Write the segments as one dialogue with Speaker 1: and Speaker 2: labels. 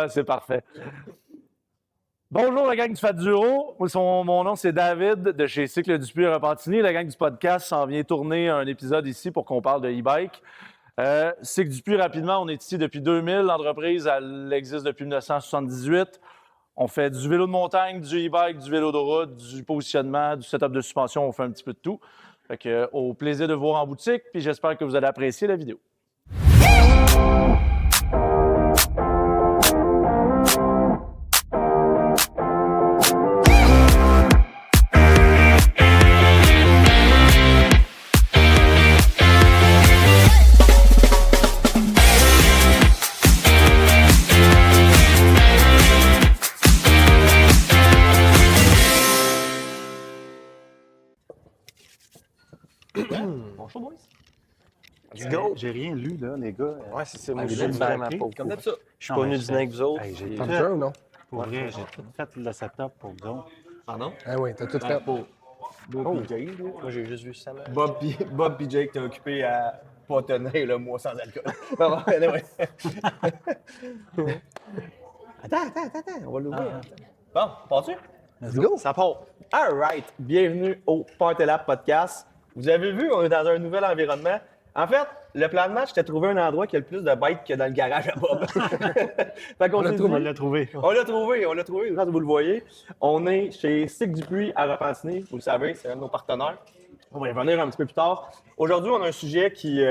Speaker 1: C'est parfait. Bonjour la gang du Fat Duro. Mon nom c'est David de chez Cycle Dupuis Repentigny. La gang du podcast s'en vient tourner un épisode ici pour qu'on parle de e-bike. Cycle Dupuis, rapidement, on est ici depuis 2000. L'entreprise, elle existe depuis 1978. On fait du vélo de montagne, du e-bike, du vélo de route, du positionnement, du setup de suspension. On fait un petit peu de tout. Fait que, au plaisir de vous voir en boutique. Puis j'espère que vous allez apprécier la vidéo.
Speaker 2: Bonjour, boys.
Speaker 3: Let's go! J'ai rien lu, là, les gars.
Speaker 2: Ouais, c'est ça. Moi,
Speaker 3: j'ai
Speaker 2: j'ai
Speaker 3: lu
Speaker 2: vraiment
Speaker 3: manqué.
Speaker 2: pas. Comme d'habitude. Je suis
Speaker 3: Non,
Speaker 2: pas
Speaker 3: mais
Speaker 2: venu dîner avec vous autres.
Speaker 3: Hey, j'ai
Speaker 2: puis-
Speaker 3: tout
Speaker 4: T'as un ou non?
Speaker 3: Pour vrai, j'ai tout fait le setup pour vous autres.
Speaker 2: Pardon?
Speaker 4: Ah oui, t'as tout fait.
Speaker 2: Bob
Speaker 4: Oh.
Speaker 2: et Jake, là. Moi, j'ai juste vu ça. là.
Speaker 5: Bob et Jake, t'es occupé à pas tenir le mois sans alcool. Non, anyway. Attends, on va l'ouvrir. Bon, pars-tu?
Speaker 4: Let's go!
Speaker 5: Ça part. All right. Bienvenue au Party Lab Podcast. Vous avez vu, on est dans un nouvel environnement. En fait, le plan de match, c'était de trouver un endroit qui a le plus de bikes que dans le garage à Bob. Fait qu'on s'est dit-
Speaker 3: On l'a trouvé.
Speaker 5: On l'a trouvé, quand vous le voyez. On est chez Cycle Dupuis à Repentigny, vous le savez, c'est un de nos partenaires. On va y revenir un petit peu plus tard. Aujourd'hui, on a un sujet qui,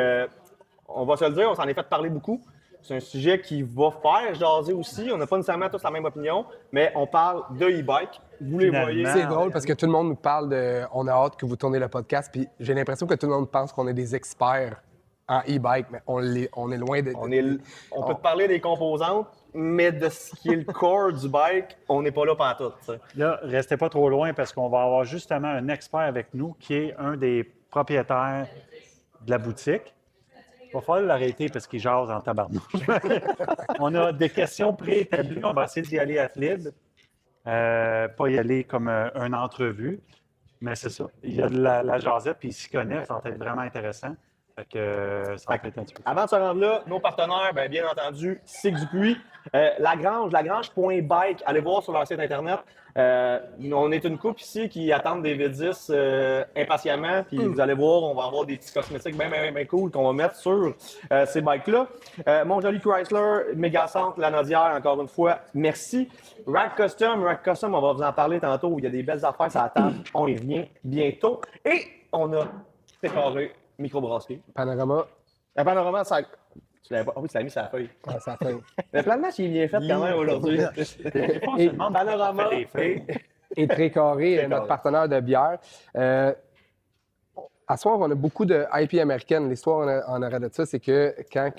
Speaker 5: on va se le dire, on s'en est fait parler beaucoup. C'est un sujet qui va faire jaser aussi. On n'a pas nécessairement tous la même opinion, mais on parle de e-bike. Vous les
Speaker 3: Finalement.
Speaker 5: voyez.
Speaker 4: C'est drôle parce que tout le monde nous parle de. On a hâte que vous tournez le podcast, puis j'ai l'impression que tout le monde pense qu'on est des experts en e-bike, mais on est loin de.
Speaker 5: On peut te parler des composantes, mais de ce qui est le corps du bike, on n'est pas là pantoute. Tu sais.
Speaker 3: Là, restez pas trop loin parce qu'on va avoir justement un expert avec nous qui est un des propriétaires de la boutique. Il va falloir l'arrêter parce qu'il jase en tabarnouche. On a des questions préétablies. On va essayer d'y aller à libre. Pas y aller comme une entrevue. Mais c'est ça. Il y a de la jasette puis il s'y connaît. Ça va être vraiment intéressant. Fait que ça va être un petit peu.
Speaker 5: Avant de se rendre là, nos partenaires, bien entendu, Cycle Dupuis, Lagrange.bike, allez voir sur leur site internet. On est une couple ici qui attendent des V10 impatiemment, puis vous allez voir, on va avoir des petits cosmétiques bien cool qu'on va mettre sur ces bikes-là. Mon joli Chrysler, Mégacentre, La Nodière, encore une fois, merci. Rack Custom, on va vous en parler tantôt, il y a des belles affaires à la table, on y revient bientôt. Et on a préparé microbrasserie.
Speaker 4: Panorama,
Speaker 5: Un panorama, ça. Tu l'avais pas. Ah oui, tu l'as mis sur la feuille.
Speaker 4: ça fait.
Speaker 5: Le plan de match, il est bien fait quand même aujourd'hui.
Speaker 3: Et demande
Speaker 5: Panorama.
Speaker 3: fait les feuilles.
Speaker 4: Et Très Carré,
Speaker 5: Très
Speaker 4: notre
Speaker 5: Carré.
Speaker 4: partenaire de bière. À soir, on a beaucoup de IP américaines. L'histoire en arrêt de ça, c'est que quand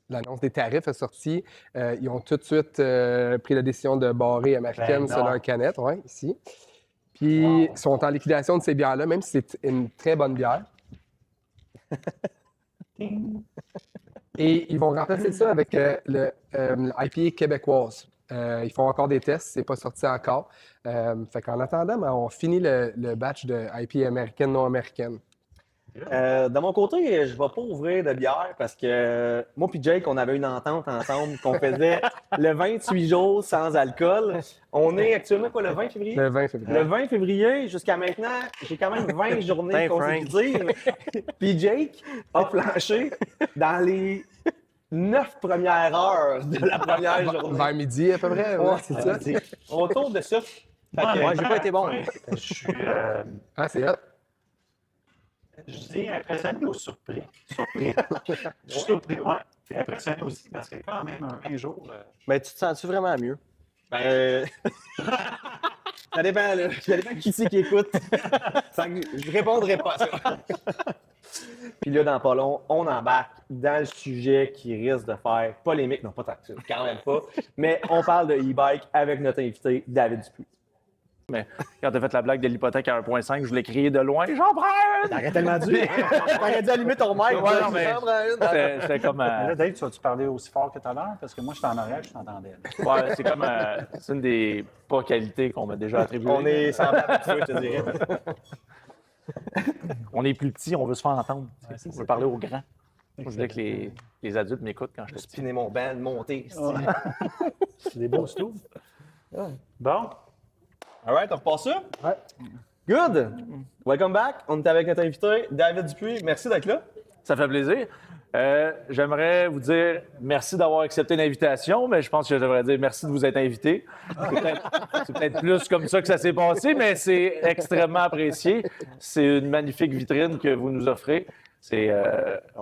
Speaker 4: l'annonce des tarifs est sortie, ils ont tout de suite pris la décision de barrer américaine
Speaker 3: Ben
Speaker 4: sur
Speaker 3: non.
Speaker 4: leur canette, ouais, ici. Puis ils sont en liquidation de ces bières-là, même si c'est une très bonne bière. Et ils vont remplacer ça avec l'IPA québécoise. Ils font encore des tests, c'est pas sorti encore. Fait qu'en attendant, on finit le batch de IPA américaine, non américaine.
Speaker 5: De mon côté, je ne vais pas ouvrir de bière parce que moi et Jake, on avait une entente ensemble qu'on faisait le 28 jours sans alcool. On est actuellement quoi, le 20 février?
Speaker 4: Le 20 février.
Speaker 5: Le 20 février, jusqu'à maintenant, j'ai quand même 20 journées consécutives. Puis Jake a planché dans les 9 premières heures de la première journée.
Speaker 4: Vers midi à peu près, ouais, c'est ça.
Speaker 5: Autour de ça. Fait que,
Speaker 3: Ouais,
Speaker 5: j'ai pas été bon.
Speaker 3: Je suis,
Speaker 4: Ah, c'est hot.
Speaker 3: je dis impressionné ou surpris? Surpris. Je suis surpris, ouais. Puis impressionné aussi parce que quand même un jour.
Speaker 2: Mais tu te sens-tu vraiment mieux?
Speaker 5: Ben, ça dépend, là. Ça dépend qui c'est qui écoute. Je répondrai pas à ça. Puis là, dans pas long, on embarque dans le sujet qui risque de faire polémique. Non, pas tant que ça, quand même pas. Mais on parle de e-bike avec notre invité, David Dupuis.
Speaker 1: Mais quand t'as fait la blague de l'hypothèque à 1.5, je voulais crier de loin, j'en prends une!
Speaker 5: T'aurais tellement dû. T'aurais dû allumer ton mic.
Speaker 1: Ouais, non, mais c'était comme.
Speaker 3: Mais là, Dave, tu vas-tu parler aussi fort que tout à l'heure? Parce que moi, je suis en arrière, je t'entendais.
Speaker 1: Ouais, c'est comme. C'est une des pas qualités qu'on m'a déjà attribuées.
Speaker 5: On est semblable à ça, je te dirais.
Speaker 1: On est plus petit, on veut se faire entendre. On veut parler aux grands. Je voulais que les adultes m'écoutent quand je suis petit.
Speaker 5: Spinner mon band, monter.
Speaker 3: C'est des beaux stoules. Bon,
Speaker 5: All right, on repasse ça?
Speaker 4: Ouais.
Speaker 5: Good! Welcome back. On est avec notre invité, David Dupuis. Merci d'être là.
Speaker 1: Ça fait plaisir. J'aimerais vous dire merci d'avoir accepté l'invitation, mais je pense que je devrais dire merci de vous être invité. C'est peut-être plus comme ça que ça s'est passé, mais c'est extrêmement apprécié. C'est une magnifique vitrine que vous nous offrez.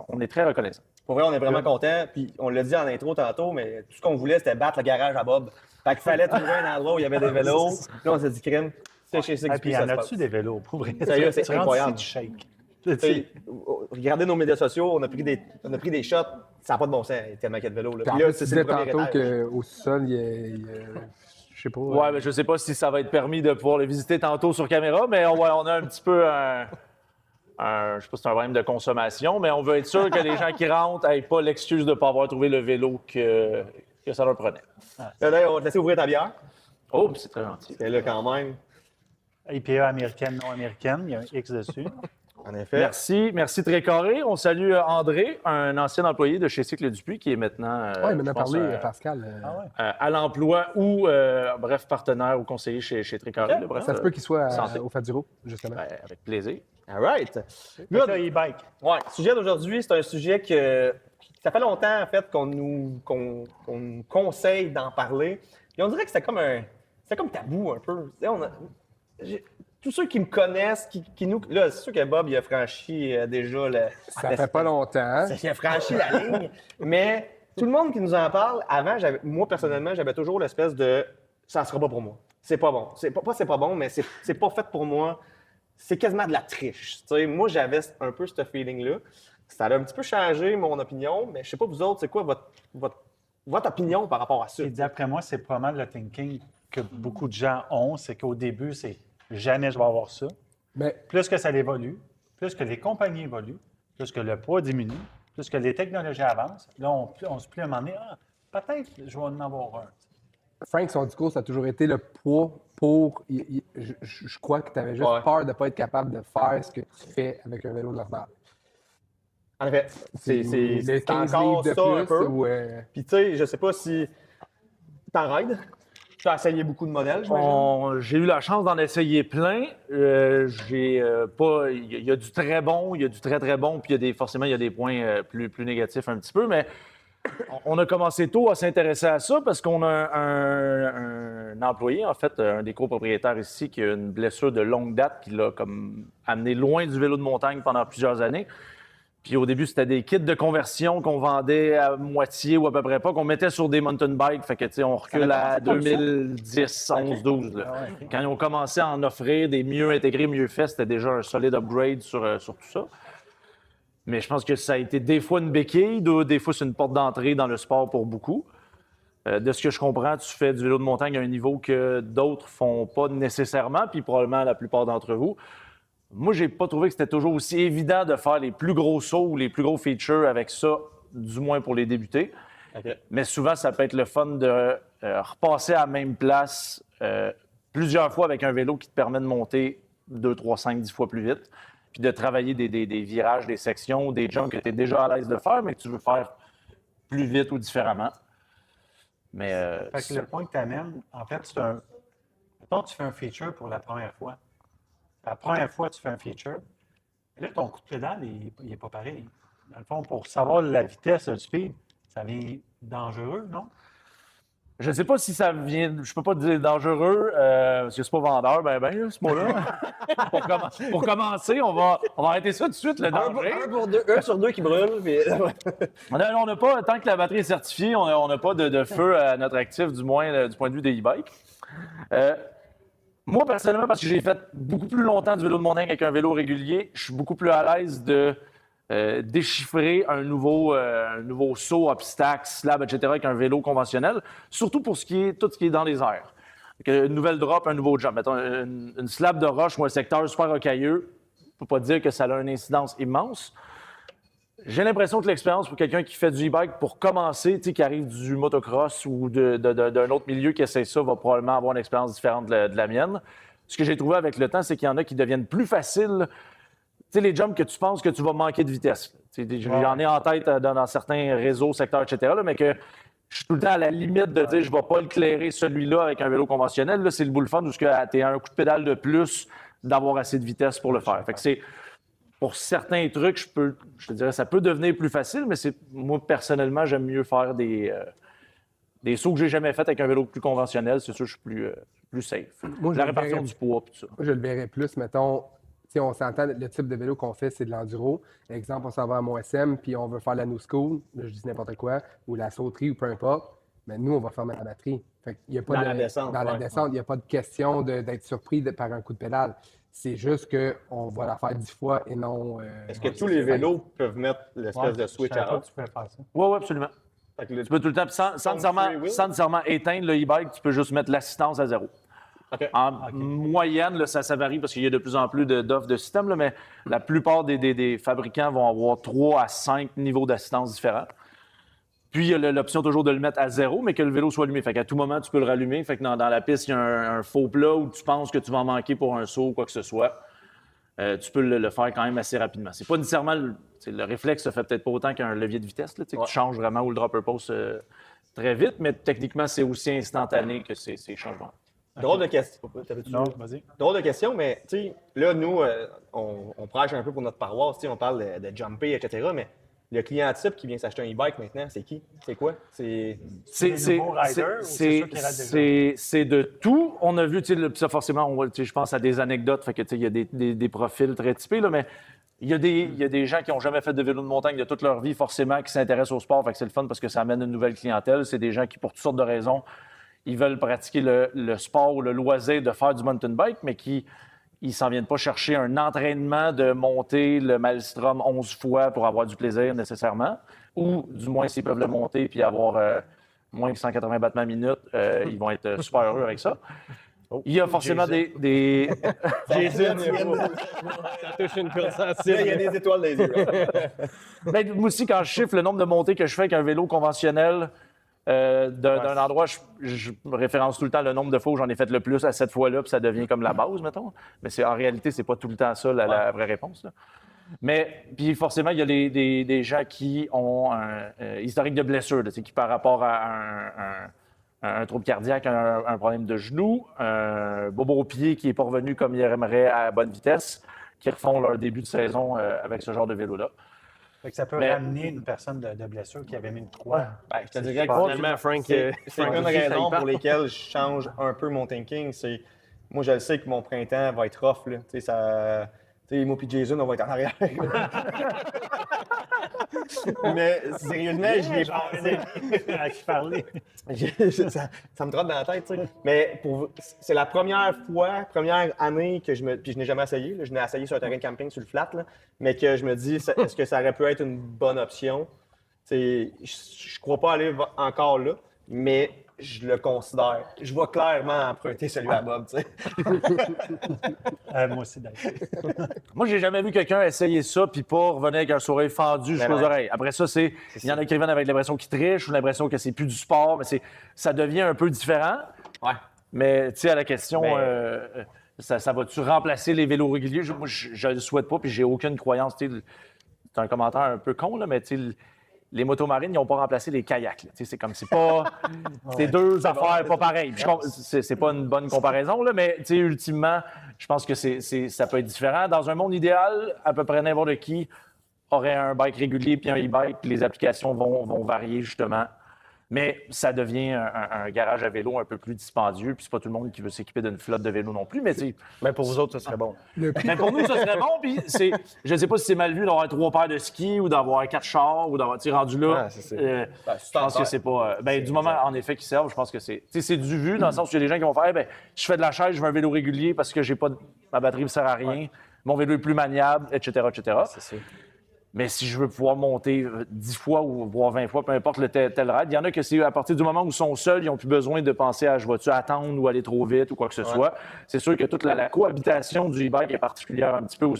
Speaker 1: On est très reconnaissants.
Speaker 5: Pour vrai, on est vraiment contents. Puis on l'a dit en intro tantôt, mais tout ce qu'on voulait, c'était battre le garage à Bob. Fait qu'il fallait trouver un endroit où il y avait des vélos. Puis là, on s'est dit, crime, c'est chez Six
Speaker 3: puis y
Speaker 5: ça
Speaker 3: en
Speaker 5: se
Speaker 3: a-tu
Speaker 5: passe.
Speaker 3: des vélos, pour vrai?
Speaker 5: Sérieux, c'est
Speaker 3: Tu rentres
Speaker 5: incroyable.
Speaker 3: ici, tu shakes.
Speaker 5: T'sais, regardez nos médias sociaux, on a pris des shots, ça n'a pas de bon sens, il y a tellement qu'il y a de vélos. Là.
Speaker 4: Puis en
Speaker 5: Puis là,
Speaker 4: plus, tu
Speaker 5: c'est le
Speaker 4: disais
Speaker 5: premier
Speaker 4: tantôt
Speaker 5: étage.
Speaker 4: qu'au sol, je sais pas.
Speaker 1: Ouais, mais je sais pas si ça va être permis de pouvoir le visiter tantôt sur caméra, mais on a un petit peu je sais pas si c'est un problème de consommation, mais on veut être sûr que les gens qui rentrent n'aient pas l'excuse de ne pas avoir trouvé le vélo que ça leur prenait.
Speaker 5: Là, on va te laisser ouvrir ta bière.
Speaker 1: Oh, puis c'est très gentil.
Speaker 5: Et là, quand même,
Speaker 3: IPA américaine, non américaine, il y a un X dessus.
Speaker 5: en effet.
Speaker 1: Merci très carré. On salue André, un ancien employé de chez Cycle Dupuis qui est maintenant,
Speaker 4: Oui, il m'en
Speaker 1: je
Speaker 4: a
Speaker 1: pense,
Speaker 4: parlé, Pascal.
Speaker 1: à l'emploi ou, bref, partenaire ou conseiller chez Tricaré.
Speaker 5: Ok.
Speaker 1: Bref,
Speaker 4: Ça se peut qu'il soit
Speaker 1: santé.
Speaker 4: au Faduro, justement.
Speaker 1: ben, avec plaisir.
Speaker 5: All right.
Speaker 3: Donc
Speaker 5: Good.
Speaker 3: là, e-bike.
Speaker 5: Ouais, le sujet d'aujourd'hui, c'est un sujet que ça fait longtemps, en fait, qu'on nous conseille d'en parler. Et on dirait que c'est comme tabou un peu. Tu sais, tous ceux qui me connaissent, qui nous. Là, c'est sûr que Bob, il a franchi déjà
Speaker 4: Ça fait pas longtemps.
Speaker 5: Il a franchi la ligne. Mais tout le monde qui nous en parle, avant, moi, personnellement, j'avais toujours l'espèce de ça ne sera pas pour moi. C'est pas bon. C'est pas bon, mais c'est pas fait pour moi. C'est quasiment de la triche. Tu sais, moi, j'avais un peu ce feeling-là. Ça a un petit peu changé mon opinion, mais je sais pas vous autres, c'est quoi votre opinion par rapport à ça?
Speaker 3: Et d'après moi, c'est pas mal le thinking que beaucoup de gens ont, c'est qu'au début, c'est jamais je vais avoir ça.
Speaker 4: Mais
Speaker 3: Plus que ça évolue, plus que les compagnies évoluent, plus que le poids diminue, plus que les technologies avancent, là, on se plie à un moment donné, peut-être je vais en avoir un.
Speaker 4: Frank, son discours, ça a toujours été le poids pour. Je crois que tu avais juste
Speaker 5: Ouais.
Speaker 4: peur de ne pas être capable de faire ce que tu fais avec un vélo normal.
Speaker 5: En effet, c'est
Speaker 4: Les 15
Speaker 5: encore
Speaker 4: livres de
Speaker 5: ça un
Speaker 4: plus.
Speaker 5: peu.
Speaker 4: Ou,
Speaker 5: Puis tu sais, je sais pas si t'en rides. Tu as essayé beaucoup de modèles, j'imagine.
Speaker 1: J'ai eu la chance d'en essayer plein. Il y a du très bon, il y a du très bon, puis forcément, il y a des points plus négatifs un petit peu, mais on a commencé tôt à s'intéresser à ça parce qu'on a un employé, en fait, un des copropriétaires ici, qui a une blessure de longue date qui l'a comme amené loin du vélo de montagne pendant plusieurs années. Puis au début, c'était des kits de conversion qu'on vendait à moitié ou à peu près pas, qu'on mettait sur des mountain bikes. Fait que, tu sais, on recule à 2010, 11, 12. Là. Quand ils ont commencé à en offrir des mieux intégrés, mieux faits, c'était déjà un solide upgrade sur tout ça. Mais je pense que ça a été des fois une béquille, des fois c'est une porte d'entrée dans le sport pour beaucoup. De ce que je comprends, tu fais du vélo de montagne à un niveau que d'autres font pas nécessairement, puis probablement la plupart d'entre vous. Moi, j'ai pas trouvé que c'était toujours aussi évident de faire les plus gros sauts ou les plus gros features avec ça, du moins pour les débuter.
Speaker 5: OK.
Speaker 1: Mais souvent, ça peut être le fun de repasser à la même place plusieurs fois avec un vélo qui te permet de monter 2, 3, 5, 10 fois plus vite, puis de travailler des virages, des sections, des jumps que tu es déjà à l'aise de faire, mais que tu veux faire plus vite ou différemment. Mais
Speaker 3: Fait que le point que tu amènes, en fait, c'est un. Mettons, tu fais un feature pour la première fois. La première fois, tu fais un feature. Et là, ton coup de pédale, il n'est pas pareil. Dans le fond, pour savoir la vitesse, le speed, ça devient dangereux, non?
Speaker 1: je ne sais pas si ça vient. Je peux pas te dire dangereux, parce que c'est pas vendeur, ce mot-là. pour commencer, on va arrêter ça tout de suite, le danger.
Speaker 5: Un sur deux qui brûle. Puis...
Speaker 1: On n'a pas, tant que la batterie est certifiée, on n'a pas de feu à notre actif, du moins du point de vue des e-bikes. Moi, personnellement, parce que j'ai fait beaucoup plus longtemps du vélo de montagne avec un vélo régulier, je suis beaucoup plus à l'aise de déchiffrer un nouveau saut, obstacle, slab, etc. avec un vélo conventionnel, surtout pour tout ce qui est dans les airs. Une nouvelle drop, un nouveau jump. Mettons une slab de roche ou un secteur super rocailleux, on ne peut pas dire que ça a une incidence immense. J'ai l'impression que l'expérience pour quelqu'un qui fait du e-bike pour commencer, qui arrive du motocross ou d'un autre milieu qui essaie ça, va probablement avoir une expérience différente de la mienne. Ce que j'ai trouvé avec le temps, c'est qu'il y en a qui deviennent plus faciles. Tu sais, les jumps que tu penses que tu vas manquer de vitesse. J'en ai en tête dans certains réseaux, secteurs, etc., là, mais que je suis tout le temps à la limite de dire je ne vais pas le clairer celui-là avec un vélo conventionnel. Là, c'est le bull fun où tu as un coup de pédale de plus d'avoir assez de vitesse pour le faire. Fait que c'est, pour certains trucs, je te dirais ça peut devenir plus facile, mais moi, personnellement, j'aime mieux faire des sauts que j'ai jamais fait avec un vélo plus conventionnel. C'est sûr, je suis plus safe.
Speaker 4: Moi,
Speaker 1: La répartition du poids et tout ça.
Speaker 4: Moi, je le verrais plus, mettons, si on s'entend, le type de vélo qu'on fait, c'est de l'enduro. Exemple, on s'en va à mon SM, puis on veut faire la new school, là, je dis n'importe quoi, ou la sauterie, ou peu importe. Mais nous, on va fermer la batterie. Fait qu'il y a pas
Speaker 5: Dans
Speaker 4: de,
Speaker 5: la descente,
Speaker 4: Dans la
Speaker 5: ouais.
Speaker 4: descente, il n'y a pas de question d'être surpris par un coup de pédale. C'est juste qu'on va la faire 10 fois et non...
Speaker 5: Est-ce que tous les vélos peuvent mettre l'espèce de switch à off?
Speaker 3: Tu peux faire ça.
Speaker 1: Oui, absolument.
Speaker 5: Fait que le-
Speaker 1: Tu peux tout le temps, puis sans nécessairement éteindre le e-bike, tu peux juste mettre l'assistance à 0.
Speaker 5: OK.
Speaker 1: En moyenne, là, ça varie parce qu'il y a de plus en plus d'offres de systèmes, là, mais la plupart des fabricants vont avoir 3 à 5 niveaux d'assistance différents. Puis, il y a l'option toujours de le mettre à 0, mais que le vélo soit allumé. Fait qu'à tout moment, tu peux le rallumer. Fait que dans la piste, il y a un faux plat où tu penses que tu vas en manquer pour un saut ou quoi que ce soit. Tu peux le faire quand même assez rapidement. C'est pas nécessairement... Le réflexe se fait peut-être pas autant qu'un levier de vitesse. Là, que tu changes vraiment ou le dropper post très vite, mais techniquement, c'est aussi instantané que ces changements.
Speaker 5: Drôle de question.
Speaker 3: Non, vas-y.
Speaker 5: Drôle de question, mais tu sais, là, nous, on prêche un peu pour notre paroisse, tu sais, on parle de jumper, etc. Mais le client type qui vient s'acheter un e-bike maintenant, c'est qui? C'est quoi? C'est
Speaker 3: des nouveaux riders ou c'est ceux qui ratent déjà?
Speaker 1: C'est de tout. On a vu, ça forcément, je pense à des anecdotes, fait que il y a des profils très typés, là, mais il y a des gens qui n'ont jamais fait de vélo de montagne de toute leur vie, forcément, qui s'intéressent au sport, fait que c'est le fun parce que ça amène une nouvelle clientèle. C'est des gens qui, pour toutes sortes de raisons, ils veulent pratiquer le sport ou le loisir de faire du mountain bike, mais qui ils s'en viennent pas chercher un entraînement de monter le Maelstrom 11 fois pour avoir du plaisir nécessairement, ou du moins s'ils peuvent le monter puis avoir moins que 180 battements minute, ils vont être super heureux avec ça. Il y a forcément des...
Speaker 2: Jason, ça touche une corde sensible.
Speaker 5: Là, il y a des étoiles dans les yeux.
Speaker 1: Ben, moi aussi, quand je chiffre le nombre de montées que je fais avec un vélo conventionnel d'un endroit, je référence tout le temps le nombre de fois où j'en ai fait le plus à cette fois-là, puis ça devient comme la base, mettons. Mais en réalité, c'est pas tout le temps ça la vraie réponse. Là. Mais puis forcément, il y a des gens qui ont un historique de blessure, là, qui par rapport à un trouble cardiaque, un problème de genou, un bobo au pied qui n'est pas revenu comme il aimerait à bonne vitesse, qui refont leur début de saison avec ce genre de vélo-là.
Speaker 3: Fait que ça peut ramener une personne de blessure qui avait mis une croix.
Speaker 5: Ben, je te dirais que
Speaker 2: Finalement, Frank,
Speaker 5: c'est
Speaker 2: Frank
Speaker 5: une
Speaker 2: aussi, ça y
Speaker 5: raison
Speaker 2: parle.
Speaker 5: pour lesquelles je change un peu mon thinking. C'est moi, je le sais que mon printemps va être rough. Là. Tu sais, moi et Jason, on va être en arrière. Mais sérieusement, j'y ai pensé.
Speaker 3: À qui parler?
Speaker 5: ça me trotte dans la tête, tu sais. Mais c'est la première année que puis je n'ai jamais essayé. Là. Je n'ai essayé sur un terrain de camping sur le flat, là, mais que je me dis, est-ce que ça aurait pu être une bonne option? Tu sais, je crois pas aller encore là, mais je le considère. Je vais clairement emprunter celui à Bob, tu sais.
Speaker 3: Moi aussi, d'ailleurs.
Speaker 1: Moi, j'ai jamais vu quelqu'un essayer ça puis pas revenir avec un sourire fendu jusqu'aux
Speaker 5: ouais.
Speaker 1: oreilles. Après ça, il y en a qui reviennent avec l'impression qu'ils trichent ou l'impression que c'est plus du sport, mais ça devient un peu différent.
Speaker 5: Ouais.
Speaker 1: Mais tu sais, à la question, ça va-tu remplacer les vélos réguliers? Moi, je le souhaite pas puis j'ai aucune croyance. Tu sais, c'est un commentaire un peu con, là, mais tu sais, les motomarines, ils n'ont pas remplacé les kayaks. Là. C'est comme, c'est pas... c'est deux affaires pas pareilles. C'est pas une bonne comparaison, là, mais ultimement, je pense que ça peut être différent. Dans un monde idéal, à peu près n'importe qui aurait un bike régulier puis un e-bike, puis les applications vont varier, justement. Mais ça devient un garage à vélo un peu plus dispendieux, puis c'est pas tout le monde qui veut s'équiper d'une flotte de vélo non plus, mais
Speaker 2: Mais pour vous autres, ça serait bon.
Speaker 1: mais pour nous, ça serait bon. Puis je ne sais pas si c'est mal vu d'avoir 3 paires de skis ou d'avoir 4 chars ou d'avoir rendu là.
Speaker 2: Ah, c'est
Speaker 1: Je pense que c'est pas. Du moment, en effet, qu'ils servent, je pense que c'est du vu, dans le sens où il y a des gens qui vont faire je fais de la chaise, je veux un vélo régulier parce que ma batterie ne me sert à rien, mon vélo est plus maniable, etc.
Speaker 2: C'est sûr.
Speaker 1: Mais si je veux pouvoir monter 10 fois ou voire 20 fois, peu importe le tel ride, il y en a que c'est à partir du moment où ils sont seuls, ils n'ont plus besoin de penser à je vais-tu attendre ou aller trop vite ou quoi que ce soit. C'est sûr que toute la cohabitation du e-bike est particulière un petit peu où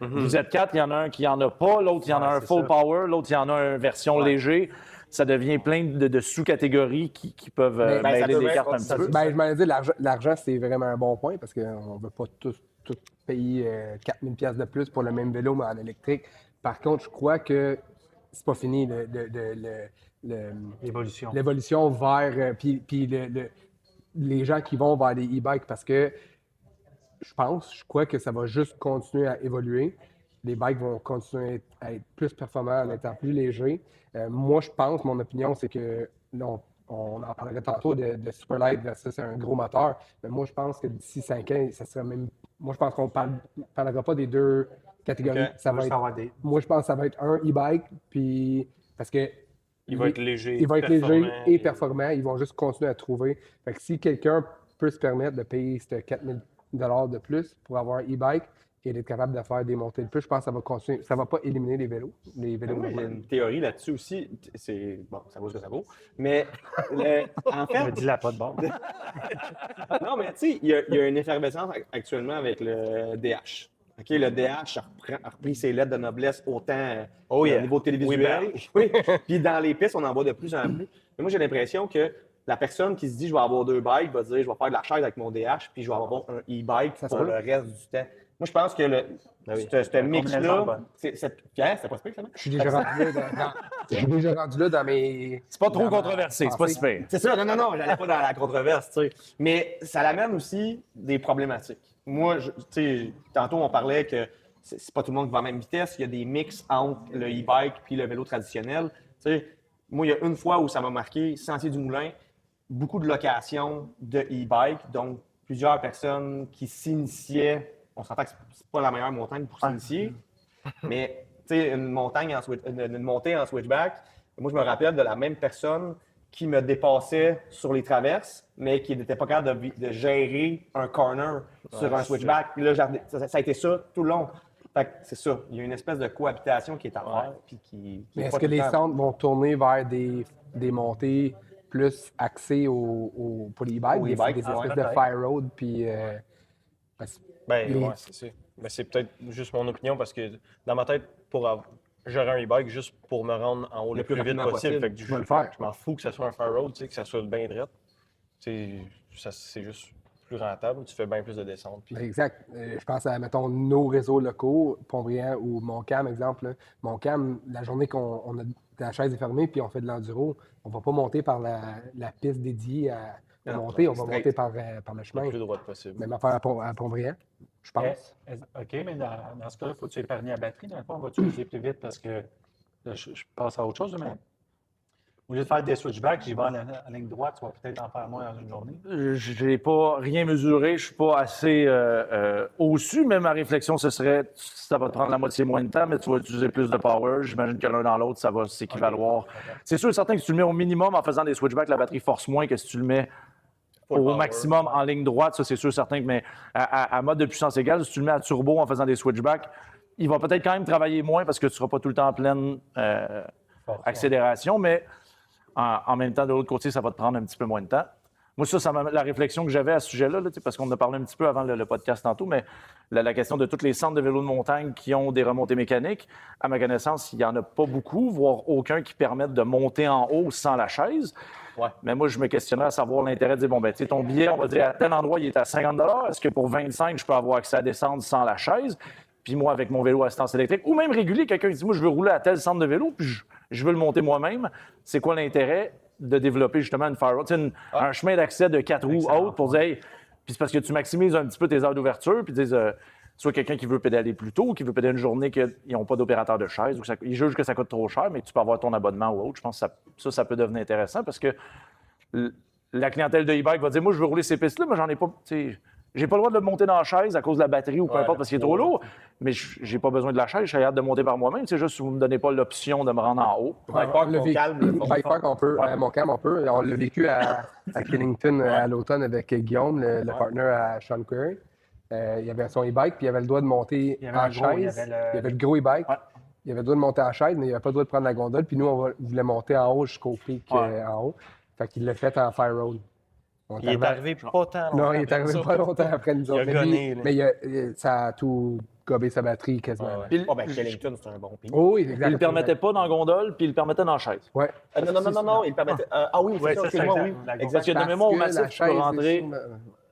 Speaker 1: vous êtes 4, il y en a un qui n'en a pas, l'autre il y en a un full power, l'autre il y en a une version léger. Ça devient plein de sous-catégories qui peuvent mêler les cartes un petit peu.
Speaker 4: Je m'en dis, l'argent, c'est vraiment un bon point parce qu'on ne veut pas tout payer 4000$ de plus pour le même vélo, mais en électrique. Par contre, je crois que c'est pas fini
Speaker 3: L'évolution.
Speaker 4: l'évolution vers puis les gens qui vont vers les e-bikes parce que je crois que ça va juste continuer à évoluer. Les bikes vont continuer à être plus performants, en étant plus légers. Moi, je pense, mon opinion, c'est que on en parlerait tantôt de Superlight versus un gros moteur. Mais moi, je pense que d'ici 5 ans, ça serait même. Moi, je pense qu'on ne parlera pas des deux catégories.
Speaker 5: Ok.
Speaker 4: Ça va être, moi, je pense que ça va être un e-bike, puis parce que
Speaker 2: Il va être léger.
Speaker 4: il va être léger
Speaker 2: performant.
Speaker 4: et performant. Ils vont juste continuer à trouver. Fait que si quelqu'un peut se permettre de payer ce 4 000 $ de plus pour avoir un e-bike et d'être capable de faire des montées de plus, je pense que ça va continuer. Ça ne va pas éliminer les vélos. Les vélos
Speaker 5: Moi, j'ai
Speaker 4: normaux.
Speaker 5: une théorie là-dessus aussi. C'est bon, ça vaut ce que ça vaut. Mais en fait,
Speaker 3: Dis-la pas de bord.
Speaker 5: non, mais tu sais, il y a une effervescence actuellement avec le DH. OK, le DH a repris ses lettres de noblesse autant
Speaker 2: Oh yeah.
Speaker 5: au niveau télévisuel. Oui. Puis dans les pistes, on en voit de plus en plus. Mais moi, j'ai l'impression que la personne qui se dit je vais avoir 2 bikes va dire je vais faire de la chaise avec mon DH puis je vais avoir un e-bike
Speaker 4: Ça se
Speaker 5: pour
Speaker 4: peut.
Speaker 5: le reste du temps. Moi, je pense que ce
Speaker 3: combinaison
Speaker 5: mix-là,
Speaker 3: bonne.
Speaker 5: Pierre, c'est pas spécial, ça, non?
Speaker 4: Je suis déjà rendu là je suis déjà rendu là dans mes.
Speaker 1: C'est pas trop
Speaker 4: dans ma
Speaker 1: controversé, c'est pas
Speaker 4: pensée.
Speaker 1: super.
Speaker 5: C'est ça, non, j'allais pas dans la controverse, tu sais. Mais ça l'amène aussi des problématiques. Moi, tu sais, tantôt, on parlait que c'est pas tout le monde qui va à la même vitesse. Il y a des mix entre le e-bike puis le vélo traditionnel. Tu sais, moi, il y a une fois où ça m'a marqué, Sentier du Moulin, beaucoup de locations de e-bike, donc plusieurs personnes qui s'initiaient. On s'entend que c'est pas la meilleure montagne pour s'initier, mais tu sais, une montée en switchback, moi, je me rappelle de la même personne qui me dépassait sur les traverses, mais qui n'était pas capable de gérer un corner sur un switchback. Puis là, ça a été ça tout le long. Fait que c'est ça. Il y a une espèce de cohabitation qui est à faire. Puis qui
Speaker 4: Mais
Speaker 5: est
Speaker 4: est-ce
Speaker 5: pas
Speaker 4: que
Speaker 5: tout le
Speaker 4: les
Speaker 5: temps-
Speaker 4: centres vont tourner vers des montées plus axées pour les e-bikes,
Speaker 5: Aux
Speaker 4: des
Speaker 5: e-bikes,
Speaker 4: espèces
Speaker 5: ouais,
Speaker 4: de
Speaker 2: peut-être.
Speaker 4: fire road, puis parce-
Speaker 2: Ben,
Speaker 4: Les-
Speaker 2: ouais, c'est ça. Ben, c'est peut-être juste mon opinion parce que dans ma tête, j'aurais un e-bike juste pour me rendre en haut le plus vite
Speaker 5: rapidement
Speaker 2: possible.
Speaker 5: possible.
Speaker 2: Fait que
Speaker 4: Tu vas le faire.
Speaker 2: je m'en fous que ça soit un fire road, tu sais, que ça soit bien droit. C'est juste plus rentable. Tu fais bien plus de descente. Puis...
Speaker 4: Ben, exact. Je pense à, mettons, nos réseaux locaux, Pont-Briand ou Montcalm, exemple. Là. Montcalm, la journée qu'on a la chaise est fermée puis on fait de l'enduro, on ne va pas monter par la piste dédiée à
Speaker 5: Non,
Speaker 4: monter, on
Speaker 5: c'est
Speaker 4: va
Speaker 5: straight.
Speaker 4: monter par le
Speaker 2: le
Speaker 4: chemin.
Speaker 2: plus droit possible.
Speaker 4: Même affaire à Pont-Briand, je pense.
Speaker 3: OK, mais dans ce cas-là, faut-tu épargner la batterie? Dans le fond, on va utiliser plus vite parce que là, je passe à autre chose. Mais au lieu de faire des switchbacks, j'y vais en ligne droite, tu vas peut-être en faire moins dans une journée.
Speaker 1: J'ai pas rien mesuré, je suis pas assez au-dessus, mais ma réflexion, ce serait, ça va te prendre la moitié moins de temps, mais tu vas utiliser plus de power. J'imagine que l'un dans l'autre, ça va s'équivaloir. C'est sûr et certain que si tu le mets au minimum en faisant des switchbacks, la batterie force moins que si tu le mets
Speaker 2: Full
Speaker 1: au
Speaker 2: power.
Speaker 1: maximum en ligne droite. Ça, c'est sûr et certain que, mais à mode de puissance égale, si tu le mets à turbo en faisant des switchbacks, il va peut-être quand même travailler moins parce que tu ne seras pas tout le temps en pleine accélération, mais en même temps, de l'autre côté, ça va te prendre un petit peu moins de temps. Moi, la réflexion que j'avais à ce sujet-là, là, parce qu'on en a parlé un petit peu avant le podcast tantôt, mais la question de tous les centres de vélos de montagne qui ont des remontées mécaniques, à ma connaissance, il n'y en a pas beaucoup, voire aucun qui permettent de monter en haut sans la chaise.
Speaker 5: Ouais.
Speaker 1: Mais moi, je me questionnerais à savoir l'intérêt de dire, bon, ben, tu sais, ton billet, on va dire, à tel endroit, il est à 50 $. Est-ce que pour 25, je peux avoir accès à descendre sans la chaise? Puis moi, avec mon vélo à assistance électrique, ou même régulier, quelqu'un qui dit, moi, je veux rouler à tel centre de vélo, puis je veux le monter moi-même. C'est quoi l'intérêt de développer justement une fire road? Tu sais, un chemin d'accès de 4 roues hautes pour dire, hey, puis c'est parce que tu maximises un petit peu tes heures d'ouverture, puis tu dis, soit quelqu'un qui veut pédaler plus tôt, qui veut pédaler une journée qu'ils n'ont pas d'opérateur de chaise, ou ils jugent que ça coûte trop cher, mais tu peux avoir ton abonnement ou autre. Je pense que ça peut devenir intéressant parce que la clientèle de e-bike va dire, moi, je veux rouler ces pistes-là, mais j'en ai pas, tu sais, j'ai pas le droit de le monter dans la chaise à cause de la batterie ou peu importe parce qu'il est trop lourd, mais j'ai pas besoin de la chaise, je suis hâte de monter par moi-même. C'est juste si vous me donnez pas l'option de me rendre en haut.
Speaker 5: Bike park,
Speaker 4: On l'a vécu-
Speaker 5: Montcalm, le fond.
Speaker 4: Bike park, on peut. À Montcalm, on peut. On l'a vécu à Killington à l'automne avec Guillaume, le partenaire à Sean Query. Il y avait son e-bike, puis il avait le droit de monter
Speaker 3: Il y avait
Speaker 4: en
Speaker 3: un gros, il y
Speaker 4: chaise.
Speaker 3: avait
Speaker 4: Il y avait le gros e-bike.
Speaker 3: Ouais.
Speaker 4: Il avait le droit de monter en chaise, mais il n'avait pas le droit de prendre la gondole. Puis nous, on voulait monter en haut jusqu'au pic en haut. Fait qu'il l'a fait en fire road. On
Speaker 2: Il est arrivé pas tant longtemps.
Speaker 4: Non, il est arrivé
Speaker 2: après
Speaker 4: pas
Speaker 2: ça.
Speaker 4: longtemps après nous
Speaker 2: Il a
Speaker 4: autres.
Speaker 2: gonné, là.
Speaker 4: Mais ça a tout gobé sa batterie quasiment.
Speaker 2: Ouais, ouais.
Speaker 1: Puis
Speaker 5: Oh, ben, Killington, c'est un bon pays.
Speaker 4: Oh, oui,
Speaker 1: il
Speaker 4: exactement.
Speaker 1: le permettait pas dans la gondole, puis il le permettait dans la chaise.
Speaker 4: Ouais.
Speaker 5: Non, il permettait. Ah oui,
Speaker 3: Ouais,
Speaker 5: c'est ça,
Speaker 3: c'est
Speaker 5: excuse-moi,
Speaker 3: exact.
Speaker 5: oui.
Speaker 3: La
Speaker 1: Parce que de mémoire au massif, tu peux rentrer.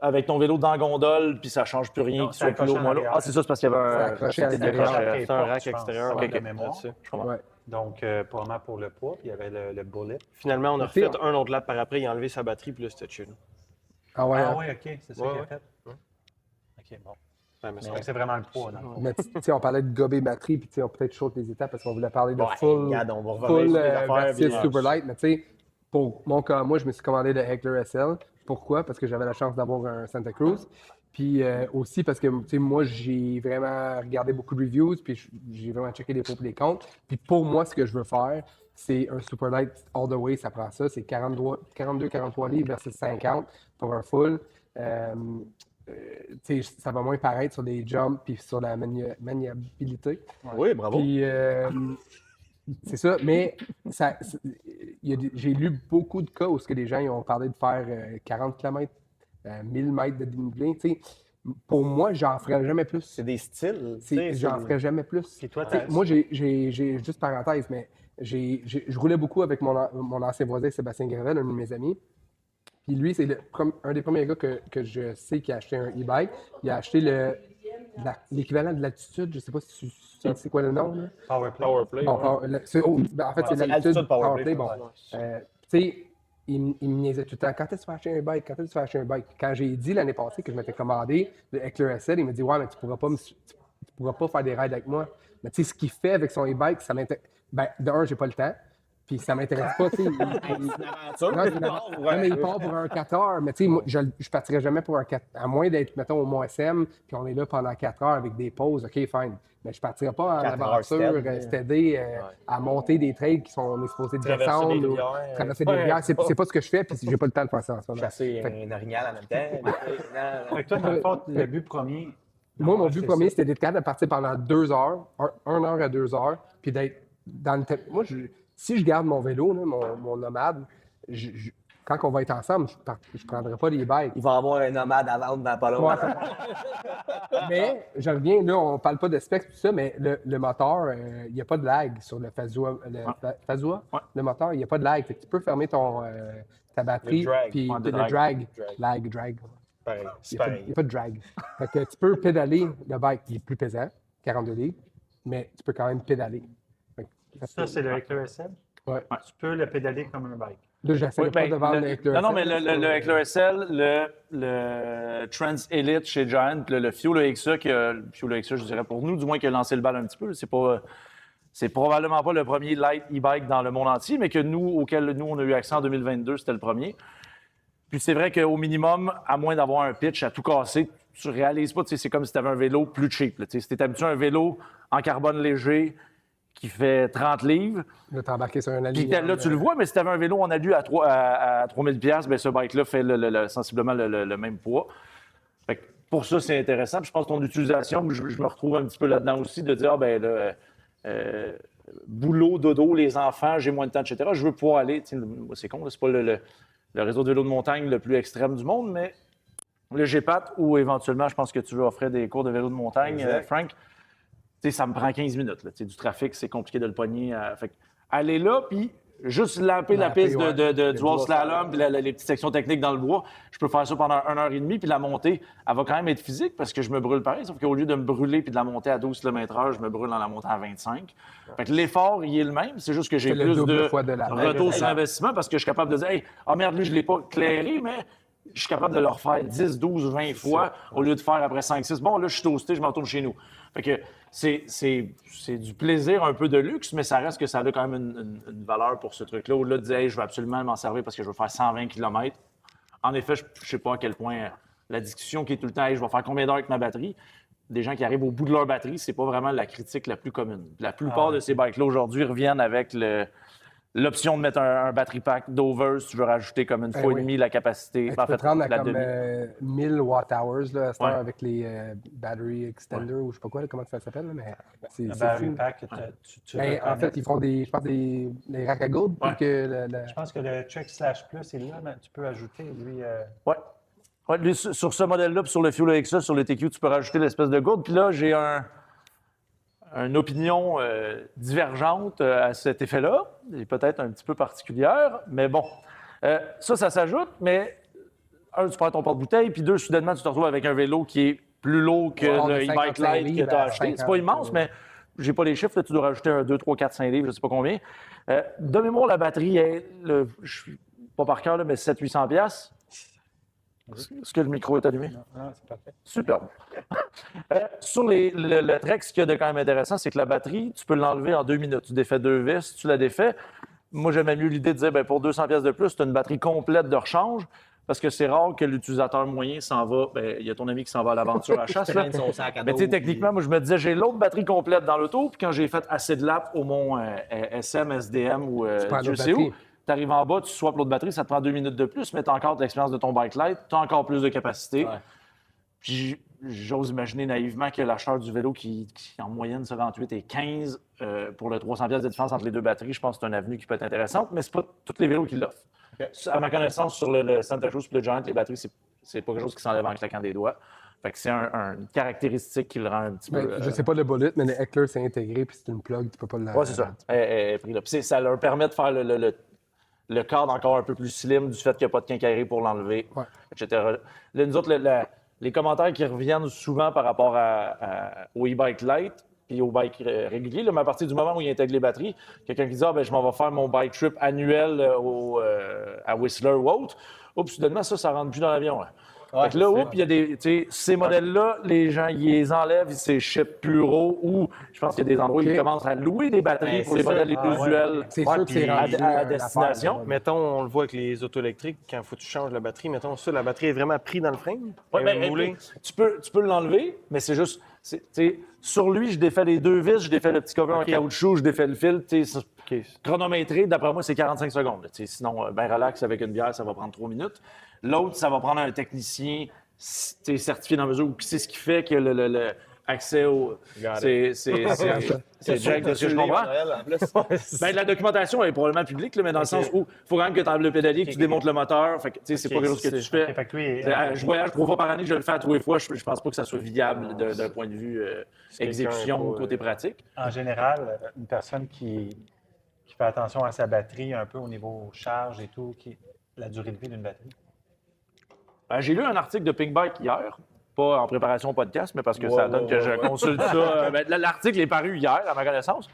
Speaker 1: avec ton vélo dans la gondole, puis ça change plus rien,
Speaker 3: Non,
Speaker 1: qu'il
Speaker 3: c'est
Speaker 1: soit plus
Speaker 3: accroché
Speaker 1: lourd ou moins
Speaker 3: en
Speaker 1: lourd.
Speaker 3: arrière.
Speaker 1: Ah, c'est ça, c'est parce qu'il y avait
Speaker 4: C'est
Speaker 1: un...
Speaker 4: accroché à
Speaker 1: c'était
Speaker 4: l'intérieur.
Speaker 1: décroché.
Speaker 2: C'est un rack
Speaker 3: je pense,
Speaker 2: extérieur.
Speaker 3: ouais,
Speaker 2: Ok,
Speaker 3: de mémoire.
Speaker 2: là-dessus.
Speaker 1: Je comprends.
Speaker 4: Ouais.
Speaker 3: Donc, probablement pour le poids, puis il y avait le bullet.
Speaker 2: Finalement, on a
Speaker 4: Mais tu sais,
Speaker 2: refait un autre lap par après, il a enlevé sa batterie, puis là, c'était chill.
Speaker 4: Ah ouais,
Speaker 3: Ah
Speaker 4: hein.
Speaker 3: oui, OK, c'est ça
Speaker 2: Ouais,
Speaker 3: qu'il a
Speaker 2: ouais.
Speaker 3: fait.
Speaker 2: Ouais.
Speaker 3: OK, bon.
Speaker 2: Ouais, mais ça,
Speaker 3: Donc, c'est vraiment le poids, dans le fond.
Speaker 4: Mais tu sais, on parlait de gober batterie, puis tu sais, on peut-être short les étapes parce qu'on voulait parler de
Speaker 5: Ouais,
Speaker 4: full,
Speaker 5: regarde, on va revenir
Speaker 4: full
Speaker 5: sur les affaires,
Speaker 4: versus
Speaker 5: puis-
Speaker 4: super light. Mais tu sais, pour mon cas, moi, je me suis commandé le Heckler SL. Pourquoi? Parce que j'avais la chance d'avoir un Santa Cruz. Puis aussi parce que, tu sais, moi, j'ai vraiment regardé beaucoup de reviews, puis j'ai vraiment checké les pour et les contre. Puis pour moi, ce que je veux faire, c'est un super light all the way, ça prend ça. C'est 42-43 livres versus 50 pour un full. Tu sais, ça va moins paraître sur les jumps puis sur la maniabilité.
Speaker 5: Oui, bravo.
Speaker 4: Puis, c'est ça, mais j'ai lu beaucoup de cas où les gens ils ont parlé de faire 40 km, 1000 mètres de dénivelé. Tu sais, pour moi, j'en ferais jamais plus.
Speaker 5: C'est des styles. tu sais,
Speaker 4: J'en
Speaker 5: c'est-
Speaker 4: ferais jamais plus.
Speaker 3: Et toi,
Speaker 4: Tu sais, moi, juste parenthèse, mais je roulais beaucoup avec mon ancien voisin Sébastien Gravel, un de mes amis. Puis lui, c'est un des premiers gars que je sais qui a acheté un e-bike. Il a acheté l'équivalent de l'altitude. Je ne sais pas si tu sais c'est quoi le nom. Là.
Speaker 3: Powerplay.
Speaker 2: Powerplay.
Speaker 4: Bon,
Speaker 2: ouais.
Speaker 4: en fait, c'est
Speaker 5: c'est
Speaker 4: l'altitude
Speaker 5: l'altitude
Speaker 4: powerplay.
Speaker 5: powerplay,
Speaker 4: Bon.
Speaker 5: ouais.
Speaker 4: Tu sais, il me niaisait tout le temps. Quand est-ce que tu vas acheter un bike? Quand est-ce que tu vas acheter un bike? Quand j'ai dit l'année passée que je m'étais commandé le Heckler SL, il m'a dit ouais, mais tu pourras pas faire des rides avec moi. Mais tu sais, ce qu'il fait avec son e-bike, ça m'intéresse. Ben, de un, j'ai pas le temps. Puis ça m'intéresse pas, tu sais.
Speaker 5: C'est une aventure.
Speaker 4: Non, c'est une aventure. Non, mais il part pour un 4 heures. Mais tu sais, moi, je partirais jamais pour un 4 à moins d'être, mettons, au Mont-SM, puis on est là pendant 4 heures avec des pauses. OK, fine. Mais je partirais pas en
Speaker 5: 4 heures
Speaker 4: aventure,
Speaker 5: stead.
Speaker 4: steadé, à monter des trails qui sont on est supposé
Speaker 2: Traverser
Speaker 4: descendre.
Speaker 2: des
Speaker 4: ou
Speaker 2: rivières.
Speaker 4: traverser des rivières. C'est pas ce que je fais, puis j'ai pas le temps de faire ça en ce moment.
Speaker 5: Chasser
Speaker 4: Fait
Speaker 5: un orignal en même temps.
Speaker 3: Fait que toi, dans le fond, le but premier.
Speaker 4: Moi, mon
Speaker 3: Ouais,
Speaker 4: but
Speaker 3: c'est
Speaker 4: premier,
Speaker 3: ça.
Speaker 4: c'était d'être capable de partir pendant 2 heures, 1 heure à 2 heures, puis d'être dans le tempo. Moi, si je garde mon vélo, là, mon nomade, quand on va être ensemble, je ne prendrai pas les bikes.
Speaker 5: Il va y avoir un nomade à vendre dans pas long.
Speaker 4: Ouais, mais je reviens, là, on parle pas de specs, tout ça, mais le moteur, il n'y a pas de lag sur le Fazua. Fazua,
Speaker 1: Ouais.
Speaker 4: le moteur, il n'y a pas de lag. Fait que tu peux fermer ta batterie.
Speaker 2: Le drag.
Speaker 4: Puis
Speaker 1: Ouais,
Speaker 4: le
Speaker 1: le
Speaker 4: drag.
Speaker 2: Drag.
Speaker 4: Drag.
Speaker 2: Pareil.
Speaker 4: Il
Speaker 2: C'est
Speaker 4: n'y a,
Speaker 2: pareil.
Speaker 4: pas de drag. Fait que tu peux pédaler le bike, il est plus pesant, 42 livres, mais tu peux quand même pédaler. Fait que
Speaker 3: Ça, c'est le Heckler SL.
Speaker 4: Ouais.
Speaker 3: Tu peux le pédaler comme un bike.
Speaker 4: Là, j'essaie
Speaker 1: Oui,
Speaker 4: pas
Speaker 1: ben,
Speaker 4: de vendre le Heckler
Speaker 1: non, non,
Speaker 4: SL,
Speaker 1: mais le Heckler SL, le Trans Elite chez Giant, puis le Fuel EXA, le Fuel EXA, je dirais pour nous, du moins, qui a lancé le bal un petit peu. C'est probablement pas le premier light e-bike dans le monde entier, mais auquel nous, on a eu accès en 2022, c'était le premier. Puis c'est vrai qu'au minimum, à moins d'avoir un pitch à tout casser, tu réalises pas, tu sais, c'est comme si tu avais un vélo plus cheap. Là, tu sais, si tu es habitué à un vélo en carbone léger qui fait 30 livres,
Speaker 4: Là, t'es embarqué sur un
Speaker 1: puis
Speaker 4: aluminium.
Speaker 1: là, tu le vois, mais si tu avais un vélo en alu à 3000 $, ben ce bike-là fait sensiblement le même poids. Fait que pour ça, c'est intéressant. Puis je pense que ton utilisation, je me retrouve un petit peu là-dedans aussi, de dire, boulot, dodo, les enfants, j'ai moins de temps, etc. Je veux pouvoir aller, c'est con, là, c'est pas le réseau de vélo de montagne le plus extrême du monde, mais le GPAT ou éventuellement, je pense que tu veux offrir des cours de vélo de montagne,
Speaker 5: Exact.
Speaker 1: Frank. Ça me prend 15 minutes. Là. Du trafic, c'est compliqué de le pogner. Fait que aller là, puis juste lamper la
Speaker 4: Lamper,
Speaker 1: piste
Speaker 4: ouais.
Speaker 1: du wall slalom, puis les petites sections techniques dans le bois. Je peux faire ça pendant 1h30, puis la montée, elle va quand même être physique parce que je me brûle pareil. Sauf qu'au lieu de me brûler puis de la monter à 12 km/h, je me brûle en la montant à 25. Fait que l'effort, il est le même. C'est juste que j'ai
Speaker 4: C'est le
Speaker 1: plus
Speaker 4: double
Speaker 1: de
Speaker 4: fois de la-
Speaker 1: retour sur investissement parce que je suis capable de dire, hey, merde, lui, je ne l'ai pas clairé, mais je suis capable de le refaire 10, 12, 20 fois au lieu de faire après 5, 6. Bon, là, je suis toasté, je m'en retourne chez nous. Fait que c'est du plaisir, un peu de luxe, mais ça reste que ça a quand même une valeur pour ce truc-là. Au-delà de dire, hey, je vais absolument m'en servir parce que je veux faire 120 km. En effet, je ne sais pas à quel point la discussion qui est tout le temps, hey, je vais faire combien d'heures avec ma batterie. Des gens qui arrivent au bout de leur batterie, c'est pas vraiment la critique la plus commune. La plupart de ces bikes-là aujourd'hui reviennent avec l'option de mettre un battery pack d'over si tu veux rajouter comme une fois et
Speaker 4: oui.
Speaker 1: demie la capacité.
Speaker 4: Tu peux te rendre à
Speaker 1: la
Speaker 4: comme
Speaker 1: demi.
Speaker 4: 1000 Wh là, à cette
Speaker 1: Ouais.
Speaker 4: heure avec les battery extender ou je sais pas quoi, là, comment ça s'appelle, là, mais c'est
Speaker 3: Le
Speaker 4: fou.
Speaker 3: battery pack, tu
Speaker 4: Ben, en
Speaker 3: reconnais.
Speaker 4: fait, ils font je pense, des racks à gourde pour
Speaker 1: Ouais.
Speaker 4: que
Speaker 3: Je pense que le Trek Slash Plus est là, mais tu peux ajouter, lui.
Speaker 1: Ouais. Ouais, lui, sur ce modèle-là, puis sur le Fuel EXA, sur le TQ, tu peux rajouter l'espèce de gourde. Puis là, j'ai une opinion divergente à cet effet-là, et peut-être un petit peu particulière, mais bon. Ça s'ajoute, mais un, tu perds ton porte-bouteille, puis deux, soudainement, tu te retrouves avec un vélo qui est plus lourd que
Speaker 4: Ouais,
Speaker 1: le
Speaker 4: de
Speaker 1: e-bike
Speaker 4: 55
Speaker 1: Lite que
Speaker 4: livres
Speaker 1: tu as
Speaker 4: à
Speaker 1: acheté. C'est
Speaker 4: 50,
Speaker 1: pas immense, mais j'ai pas les chiffres. Là, tu dois rajouter un 2, 3, 4, 5 livres, je sais pas combien. De mémoire, la batterie est, je suis pas par cœur, là, mais 700-800 $. Est-ce que le micro est allumé?
Speaker 3: Non, c'est parfait.
Speaker 1: Superbe. Sur le Trek, ce qu'il y a de quand même intéressant, c'est que la batterie, tu peux l'enlever en 2 minutes. Tu défais 2 vis, tu la défais. Moi, j'aimais mieux l'idée de dire, ben, pour 200 $ de plus, tu as une batterie complète de rechange, parce que c'est rare que l'utilisateur moyen s'en va. Ben, il y a ton ami qui s'en va à l'aventure à la chasse. Là.
Speaker 5: Traîne son sac à
Speaker 1: Mais tu sais,
Speaker 5: dos,
Speaker 1: techniquement, moi, je me disais, j'ai l'autre batterie complète dans l'auto, puis quand j'ai fait assez de laps au mont SM, SDM ou
Speaker 4: prends
Speaker 1: Dieu
Speaker 4: l'autre
Speaker 1: sait où,
Speaker 4: batterie.
Speaker 1: tu arrives en bas, tu swaps l'autre batterie, ça te prend 2 minutes de plus, mais tu as encore de l'expérience de ton bike light, tu as encore plus de capacité.
Speaker 5: Ouais.
Speaker 1: Puis j'ose imaginer naïvement que l'acheteur du vélo qui en moyenne se vend 8 et 15 pour le 300 $ de différence entre les deux batteries, je pense que c'est une avenue qui peut être intéressante, mais c'est pas tous les vélos qui l'offrent.
Speaker 5: OK.
Speaker 1: À ma connaissance, sur le Santa Cruz et le Giant, les batteries, c'est pas quelque chose qui s'enlève en claquant des doigts. Fait que c'est une caractéristique qui le rend un petit peu...
Speaker 4: Je sais pas le bullet, mais le Heckler, c'est intégré, puis c'est une plug, tu peux pas le.
Speaker 1: Oui, c'est ça. Elle est prise là. Puis ça leur permet de faire le cadre encore un peu plus slim du fait qu'il n'y a pas de quincaillerie pour l'enlever,
Speaker 4: Ouais.
Speaker 1: etc. Là, nous autres, les commentaires qui reviennent souvent par rapport au e-bike Lite puis au bike régulier, là, mais à partir du moment où il intègre les batteries, quelqu'un qui dit « Ah, ben je m'en vais faire mon bike trip annuel à Whistler ou autre », oups, soudainement, ça rentre plus dans l'avion. Là.
Speaker 5: Ouais,
Speaker 1: Fait que là,
Speaker 5: c'est
Speaker 1: oups, il y a des, tu sais, ces modèles-là, les gens, ils les enlèvent, ils se ship plus haut, ou je pense qu'il y a des endroits où ils commencent à louer des batteries
Speaker 5: Ben,
Speaker 1: pour
Speaker 5: c'est
Speaker 1: les
Speaker 5: ça.
Speaker 1: modèles les plus
Speaker 3: Ah, ouais.
Speaker 1: usuels.
Speaker 4: C'est
Speaker 2: Ouais,
Speaker 4: sûr que c'est
Speaker 2: puis
Speaker 4: rendu
Speaker 1: à
Speaker 4: une
Speaker 1: destination.
Speaker 4: affaire,
Speaker 2: Mettons, on le voit avec les autos électriques, quand il faut que tu changes la batterie, mettons ça, la batterie est vraiment prise dans le frame.
Speaker 1: Ouais,
Speaker 2: elle est
Speaker 1: ben,
Speaker 2: moulée.
Speaker 1: tu peux l'enlever, mais c'est juste. Tu sais, sur lui, je défais les deux vis, je défais le petit cover en caoutchouc, je défais le fil. Tu sais,
Speaker 2: OK.
Speaker 1: chronométré, d'après moi, c'est 45 secondes. Tu sais, sinon, ben relax avec une bière, ça va prendre 3 minutes. L'autre, ça va prendre un technicien tu sais, certifié dans la mesure où c'est ce qui fait que le accès au. C'est Jack, de ce que je comprends. Ben, la documentation est probablement publique, là, mais dans le sens où il faut quand même que tu enlèves le pédalier, que tu démontes le moteur. Fait que, tu sais, c'est pas quelque chose que tu fais.
Speaker 3: Fait que lui,
Speaker 1: Je voyage 3 fois par année, je le fais à 3 fois. Je pense pas que ça soit viable d'un point de vue exécution, côté pratique.
Speaker 3: en général, une personne qui fait attention à sa batterie un peu au niveau charge et tout, la durée de vie d'une batterie.
Speaker 1: J'ai lu un article de Pink Bike hier, pas en préparation au podcast, mais parce que ça donne que je consulte ça. Ben, l'article est paru hier, à ma connaissance.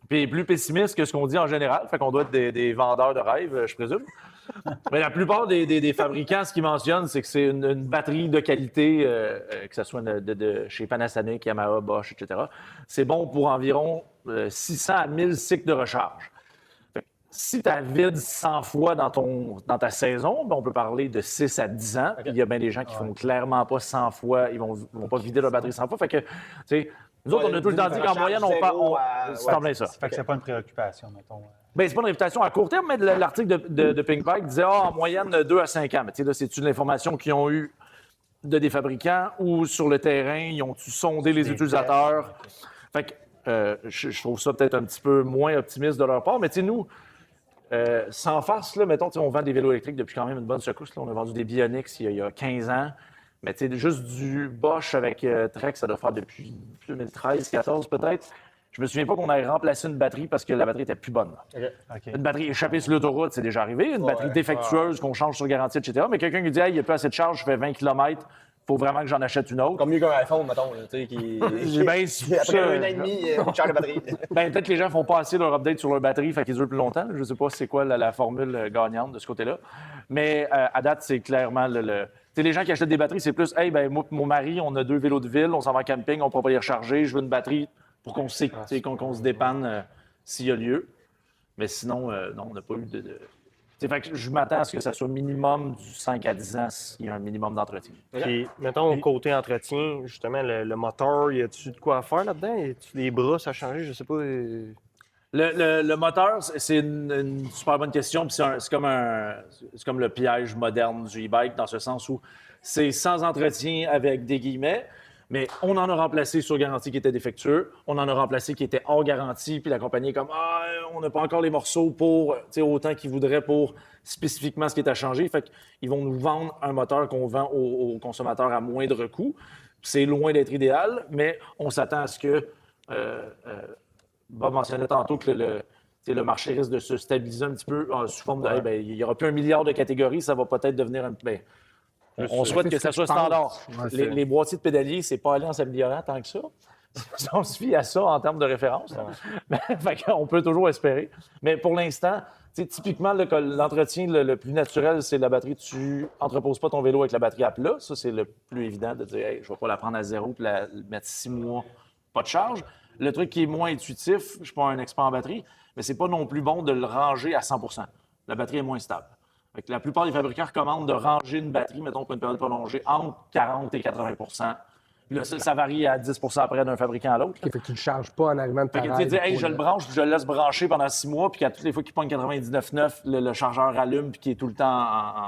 Speaker 1: Puis il est plus pessimiste que ce qu'on dit en général. Fait qu'on doit être des vendeurs de rêves, je présume. Mais la plupart des fabricants, ce qu'ils mentionnent, c'est que c'est une batterie de qualité, que ce soit de chez Panasonic, Yamaha, Bosch, etc. C'est bon pour environ 600 à 1000 cycles de recharge. Si tu as vide 100 fois dans ta saison, ben on peut parler de 6 à 10 ans. Il y a bien des gens qui font clairement pas 100 fois, ils vont pas vider leur batterie 100 fois. Fait que, tu sais, nous autres, on a tout le temps dit qu'en moyenne, c'est en plein ça.
Speaker 3: Fait que c'est pas une préoccupation, mettons.
Speaker 1: Ben, c'est pas une réputation à court terme, mais l'article de Pink Bike disait en moyenne 2 à 5 ans. Mais tu sais, là, c'est une information qu'ils ont eue des fabricants ou sur le terrain, ils ont sondé les utilisateurs. Fait que je trouve ça peut-être un petit peu moins optimiste de leur part, mais tu sais, nous, sans farce, là, mettons, on vend des vélos électriques depuis quand même une bonne secousse. Là. On a vendu des Bionics il y a 15 ans. Mais tu sais, juste du Bosch avec Trek, ça doit faire depuis 2013, 2014 peut-être. Je me souviens pas qu'on ait remplacé une batterie parce que la batterie était plus bonne.
Speaker 3: OK.
Speaker 1: Une batterie échappée sur l'autoroute, c'est déjà arrivé. Une batterie défectueuse qu'on change sur garantie, etc. Mais quelqu'un qui dit, hey, il n'y a plus assez de charge, je fais 20 km, il faut vraiment que j'en achète une autre.
Speaker 5: Comme mieux qu'un iPhone, mettons, là, tu sais, qui.
Speaker 1: Ben,
Speaker 5: Après un an et demi, on charge la batterie.
Speaker 1: Ben, peut-être que les gens font pas assez leur update sur leur batterie, fait qu'ils durent plus longtemps. Je sais pas c'est quoi la formule gagnante de ce côté-là. Mais à date, c'est clairement tu sais, les gens qui achètent des batteries, c'est plus, hey, ben, moi, mon mari, on a 2 vélos de ville, on s'en va en camping, on ne peut pas les recharger, je veux une batterie pour qu'on se dépanne s'il y a lieu. Mais sinon, non, on n'a pas eu de. Fait que je m'attends à ce que ça soit minimum du 5 à 10 ans s'il y a un minimum d'entretien.
Speaker 2: Puis, mettons, côté entretien, justement, le moteur, y a-tu de quoi à faire là-dedans? Y a-tu des brosses à changer? Je sais pas.
Speaker 1: Le moteur, c'est une super bonne question. Puis c'est comme le piège moderne du e-bike dans ce sens où c'est sans entretien avec des guillemets, mais on en a remplacé sur garantie qui était défectueux, on en a remplacé qui était hors garantie, puis la compagnie est comme on n'a pas encore les morceaux pour autant qu'ils voudraient pour spécifiquement ce qui est à changer. Fait qu'ils vont nous vendre un moteur qu'on vend aux consommateurs à moindre coût. C'est loin d'être idéal, mais on s'attend à ce que Bob mentionnait tantôt que le marché risque de se stabiliser un petit peu sous forme de hey, ben, il n'y aura plus 1 milliard de catégories, ça va peut-être devenir un. Ben, on souhaite que ça soit standard.
Speaker 4: Ouais,
Speaker 1: Les boîtiers de pédalier, c'est pas aller en s'améliorant tant que ça. Si on se fie à ça en termes de référence, on peut toujours espérer. Mais pour l'instant, typiquement, l'entretien le plus naturel, c'est la batterie. Tu n'entreposes pas ton vélo avec la batterie à plat. Ça, c'est le plus évident de dire hey, je ne vais pas la prendre à zéro et la mettre 6 mois, pas de charge. Le truc qui est moins intuitif, je ne suis pas un expert en batterie, mais c'est pas non plus bon de le ranger à 100 %. La batterie est moins stable. La plupart des fabricants recommandent de ranger une batterie, mettons pour une période prolongée, entre 40 et 80 Puis là, ça varie à 10 après d'un fabricant à l'autre.
Speaker 4: Fait que tu ne charges pas en arrivant de ta
Speaker 1: Fait que tu
Speaker 4: ride
Speaker 1: dis, hey,
Speaker 4: pour
Speaker 1: je le branche, puis je le laisse brancher pendant 6 mois, puis qu'à toutes les fois qu'il pogne 99,9, le chargeur allume, puis qu'il est tout le temps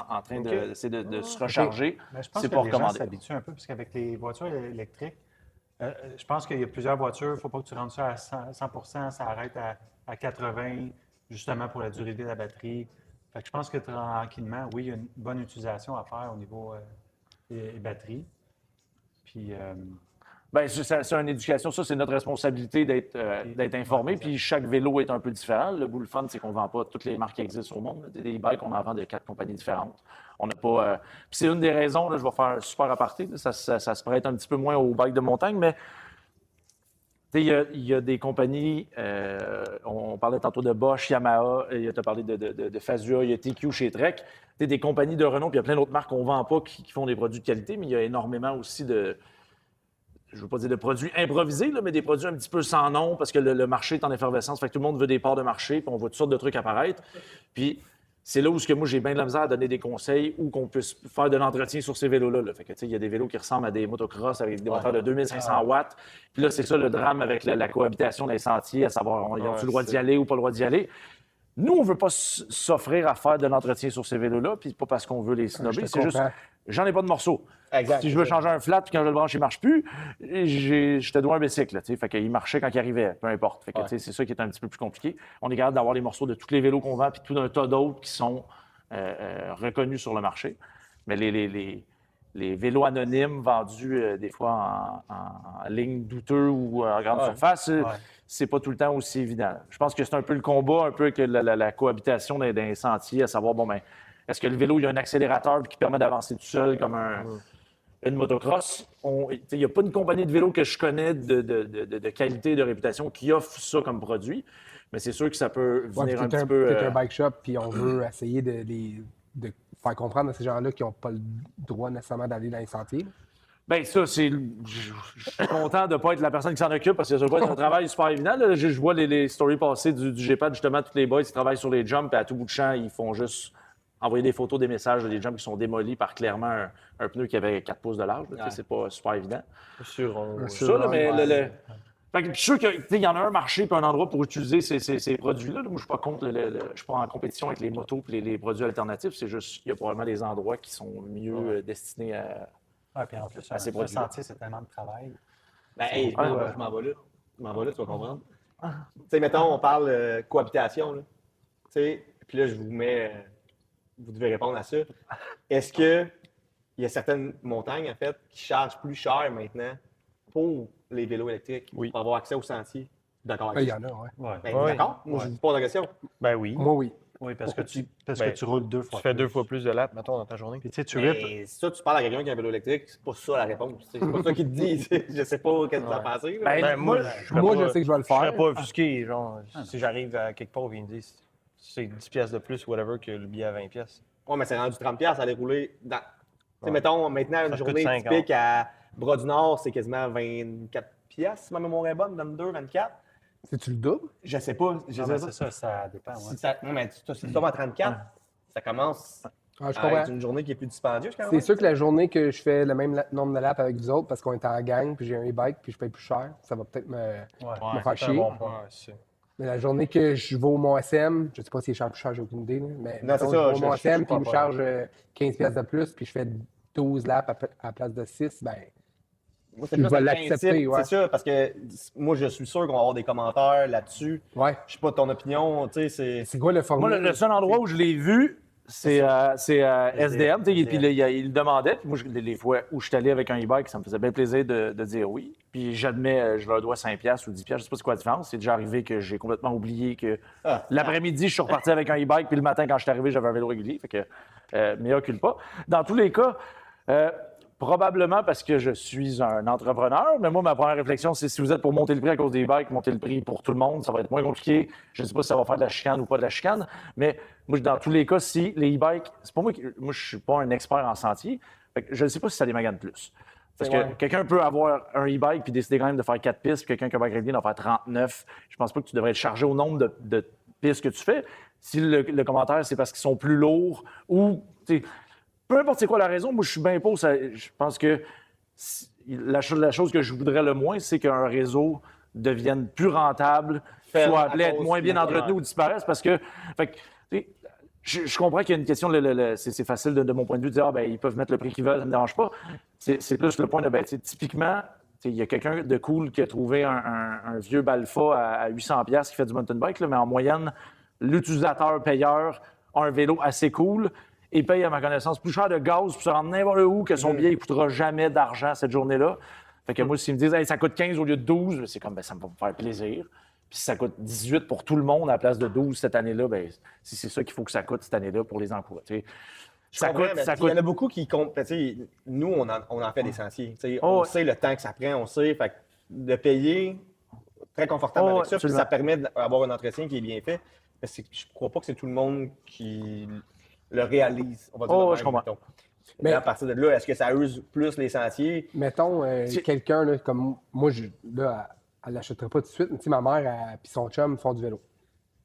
Speaker 1: en train de se recharger.
Speaker 3: Mais je pense
Speaker 1: C'est
Speaker 3: que
Speaker 1: pas
Speaker 3: les gens
Speaker 1: recommandé.
Speaker 3: s'habituent un peu, parce qu'avec les voitures électriques, je pense qu'il y a plusieurs voitures, il ne faut pas que tu rendes ça à 100 ça arrête à 80 justement pour la durée de vie de la batterie. Fait que je pense que tranquillement, oui, il y a une bonne utilisation à faire au niveau des batteries. Puis,
Speaker 1: Bien, c'est une éducation. Ça, c'est notre responsabilité d'être informé. Puis chaque vélo est un peu différent. Le bout le fun, c'est qu'on ne vend pas toutes les marques qui existent au monde. Des bikes, on en vend de 4 compagnies différentes. On n'a pas. Puis c'est une des raisons, là, je vais faire un super aparté. Ça se prête un petit peu moins aux bikes de montagne, mais il y a des compagnies. On parlait tantôt de Bosch, Yamaha, tu as parlé de Fazua, il y a TQ chez Trek. Des compagnies de renom, puis il y a plein d'autres marques qu'on ne vend pas qui font des produits de qualité, mais il y a énormément aussi je ne veux pas dire de produits improvisés, là, mais des produits un petit peu sans nom parce que le marché est en effervescence. Fait que tout le monde veut des parts de marché, puis on voit toutes sortes de trucs apparaître. Puis c'est là où moi, j'ai bien de la misère à donner des conseils ou qu'on puisse faire de l'entretien sur ces vélos-là. Là. Fait que, il y a des vélos qui ressemblent à des motocross avec des moteurs de 2500 watts. Puis là, c'est ça le drame avec la cohabitation des sentiers, à savoir, ont-ils le droit d'y aller ou pas le droit d'y aller. Nous, on ne veut pas s'offrir à faire de l'entretien sur ces vélos-là, puis pas parce qu'on veut les snobber, c'est juste, j'en ai pas de morceaux.
Speaker 5: Exact.
Speaker 1: Si je veux changer un flat, puis quand je le branche, il ne marche plus, je te dois un bicycle. Fait qu'il marchait quand il arrivait, peu importe. Fait que, c'est ça qui est un petit peu plus compliqué. On est capable d'avoir les morceaux de tous les vélos qu'on vend, puis tout d'un tas d'autres qui sont reconnus sur le marché. Mais les vélos anonymes vendus des fois en ligne douteux ou en grande surface, c'est pas tout le temps aussi évident. Je pense que c'est un peu le combat, un peu avec la cohabitation d'un sentier, à savoir, bon, ben, est-ce que le vélo, il y a un accélérateur qui permet d'avancer tout seul comme une motocross? Il n'y a pas une compagnie de vélo que je connais de qualité et de réputation qui offre ça comme produit, mais c'est sûr que ça peut venir un petit peu...
Speaker 4: Peut-être un bike shop, puis on veut essayer de faire comprendre à ces gens-là qui n'ont pas le droit nécessairement d'aller dans les sentiers.
Speaker 1: Bien, ça, c'est. Je suis content de ne pas être la personne qui s'en occupe parce que ça doit être un travail super évident. Là. Je vois les stories passées du G-Pad, justement, tous les boys qui travaillent sur les jumps et à tout bout de champ, ils font juste envoyer des photos, des messages des jumps qui sont démolis par clairement un pneu qui avait 4 pouces de large. C'est pas super évident.
Speaker 2: C'est
Speaker 1: Ça, là, mais Fait que je suis sûr qu'il y en a un marché et un endroit pour utiliser ces produits-là. Moi, je ne suis pas contre, je suis pas en compétition avec les motos et les produits alternatifs. C'est juste qu'il y a probablement des endroits qui sont mieux destinés à.
Speaker 3: puis en plus,
Speaker 1: ces
Speaker 3: le
Speaker 1: produits-là.
Speaker 3: sentier, c'est tellement de travail.
Speaker 5: Ben, hey, je m'en vais là. Je m'en vais là, tu vas comprendre. Tu sais, mettons, on parle cohabitation, là. Tu sais, puis là, je vous mets... vous devez répondre à ça. Est-ce qu'il y a certaines montagnes, en fait, qui chargent plus cher maintenant pour les vélos électriques pour avoir accès aux sentiers? D'accord avec
Speaker 4: Il y
Speaker 5: ça?
Speaker 4: en a, oui.
Speaker 3: Ouais.
Speaker 5: Ben, d'accord? Moi, je vous pose la question.
Speaker 2: Ben oui.
Speaker 4: Moi, oui.
Speaker 3: Oui, parce que
Speaker 2: Ben,
Speaker 3: tu roules 2 fois
Speaker 2: Tu fais
Speaker 3: plus.
Speaker 2: 2 fois plus de laps, mettons, dans ta journée.
Speaker 3: Puis tu sais, tu rips.
Speaker 5: Mais si tu parles à quelqu'un qui a un vélo électrique, c'est pas ça la réponse. C'est pas ça qu'il te dit. Je sais pas qu'est-ce que tu as pensé. là.
Speaker 1: Ben,
Speaker 2: moi,
Speaker 4: je sais que je vais le
Speaker 2: Je serais
Speaker 4: faire.
Speaker 2: pas offusqué, genre, si j'arrive à quelque part et ils me disent c'est 10 pièces de plus ou whatever que le billet à 20 pièces.
Speaker 5: Ouais, mais c'est rendu 30$, aller rouler dans. Tu sais, mettons, maintenant,
Speaker 2: Ça
Speaker 5: une
Speaker 2: coûte
Speaker 5: journée
Speaker 2: 50.
Speaker 5: typique à Bras-du-Nord, c'est quasiment 24$, si ma mémoire est bonne, 22, 24$.
Speaker 4: C'est-tu le double?
Speaker 5: Je sais pas. Je
Speaker 3: Non,
Speaker 5: sais
Speaker 3: mais
Speaker 5: pas.
Speaker 3: c'est ça, ça dépend. Ouais.
Speaker 5: Si ça, non, mais si tu tombes à 34, ça commence
Speaker 4: Ah, je
Speaker 5: à
Speaker 4: comprends.
Speaker 5: être une journée qui est plus dispendieuse quand même.
Speaker 4: C'est sûr que la journée que je fais le même nombre de laps avec vous autres, parce qu'on est en gang, puis j'ai un e-bike, puis je paye plus cher, ça va peut-être me faire
Speaker 2: c'est un
Speaker 4: chier.
Speaker 2: bon point.
Speaker 4: Mais la journée que je vais au Mont-SM, je sais pas si il charge plus cher, j'ai aucune idée. Là, mais
Speaker 5: Non, c'est
Speaker 4: mettons,
Speaker 5: ça,
Speaker 4: je vais au
Speaker 5: je
Speaker 4: Mont-SM,
Speaker 5: sais
Speaker 4: puis il me
Speaker 5: pas.
Speaker 4: charge 15 pièces de plus, puis je fais 12 laps à la place de 6, ben
Speaker 5: Moi, c'est
Speaker 4: je
Speaker 5: plus
Speaker 4: vais
Speaker 5: le
Speaker 4: l'accepter,
Speaker 5: principe,
Speaker 4: ouais.
Speaker 5: C'est ça, parce que moi, je suis sûr qu'on va avoir des commentaires là-dessus.
Speaker 4: ouais.
Speaker 5: Je sais pas ton opinion, tu sais, c'est...
Speaker 4: C'est quoi le format?
Speaker 1: Moi, le seul endroit où je l'ai vu, C'est SDM, tu sais,
Speaker 3: SDM.
Speaker 1: puis là, il le demandait. Puis moi, les fois où je suis allé avec un e-bike, ça me faisait bien plaisir de dire oui. Puis j'admets, je leur dois 5$ ou 10$, je sais pas c'est quoi la différence. C'est déjà arrivé que j'ai complètement oublié que l'après-midi, je suis reparti avec un e-bike, puis le matin, quand je suis arrivé, j'avais un vélo régulier. Fait que, mea culpa. Dans tous les cas, probablement parce que je suis un entrepreneur, mais moi, ma première réflexion, c'est si vous êtes pour monter le prix à cause des e-bikes, monter le prix pour tout le monde, ça va être moins compliqué. Je ne sais pas si ça va faire de la chicane ou pas de la chicane, mais moi, dans tous les cas, si les e-bikes, c'est pas moi je suis pas un expert en sentier, fait que je ne sais pas si ça les magane plus. Parce que quelqu'un peut avoir un e-bike puis décider quand même de faire 4 pistes, puis quelqu'un qui a un bike régulier d'en faire 39. Je pense pas que tu devrais être chargé au nombre de pistes que tu fais. Si le commentaire, c'est parce qu'ils sont plus lourds ou, tu sais, peu importe c'est quoi la raison, moi, je suis bien pour ça. Je pense que la chose que je voudrais le moins, c'est qu'un réseau devienne plus rentable, soit appelé à être moins bien entretenu ou disparaisse parce que. Fait que, tu sais, je comprends qu'il y a une question, c'est facile de mon point de vue de dire ils peuvent mettre le prix qu'ils veulent, ça ne me dérange pas. C'est plus le point de, typiquement, il y a quelqu'un de cool qui a trouvé un vieux Balfa à 800$ qui fait du mountain bike, là, mais en moyenne, l'utilisateur payeur a un vélo assez cool et paye, à ma connaissance, plus cher de gaz pour se rendre n'importe où que son billet ne coûtera jamais d'argent cette journée-là. Fait que moi, s'ils me disent ça coûte 15 au lieu de 12, c'est comme ça me va me faire plaisir. Puis si ça coûte 18 pour tout le monde à la place de 12 cette année-là, si c'est ça qu'il faut que ça coûte cette année-là pour les encourager.
Speaker 2: Il y en a beaucoup qui comptent. Nous, on en fait des sentiers. On sait le temps que ça prend, on sait. Fait que de payer très confortable avec ça, puis ça permet d'avoir un entretien qui est bien fait. Mais je ne crois pas que c'est tout le monde qui le réalise. On va dire
Speaker 1: je comprends.
Speaker 2: Mais à partir de là, est-ce que ça use plus les sentiers?
Speaker 4: Mettons, quelqu'un là, comme moi, elle l'achèterait pas tout de suite. Mais ma mère et son chum font du vélo.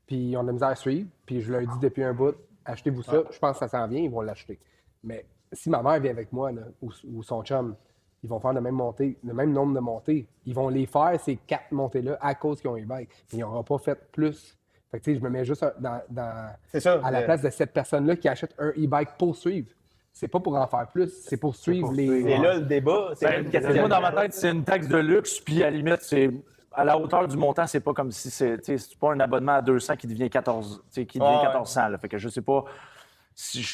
Speaker 4: Puis on a misère à suivre. Puis je leur dis depuis un bout, achetez-vous ça. Je pense que ça s'en vient, ils vont l'acheter. Mais si ma mère vient avec moi là, ou son chum, ils vont faire le même nombre de montées. Ils vont les faire, ces 4 montées-là, à cause qu'ils ont un e-bike. Ils n'auront pas fait plus. Fait que, je me mets juste à la place de cette personne-là qui achète un e-bike pour suivre. C'est pas pour en faire plus, c'est pour suivre les.
Speaker 2: Et là, le débat, c'est
Speaker 1: moi, dans ma tête, c'est une taxe de luxe, puis à la limite, c'est à la hauteur du montant, c'est pas comme si c'est pas un abonnement à 200 qui devient 1400. Là. Fait que je sais pas si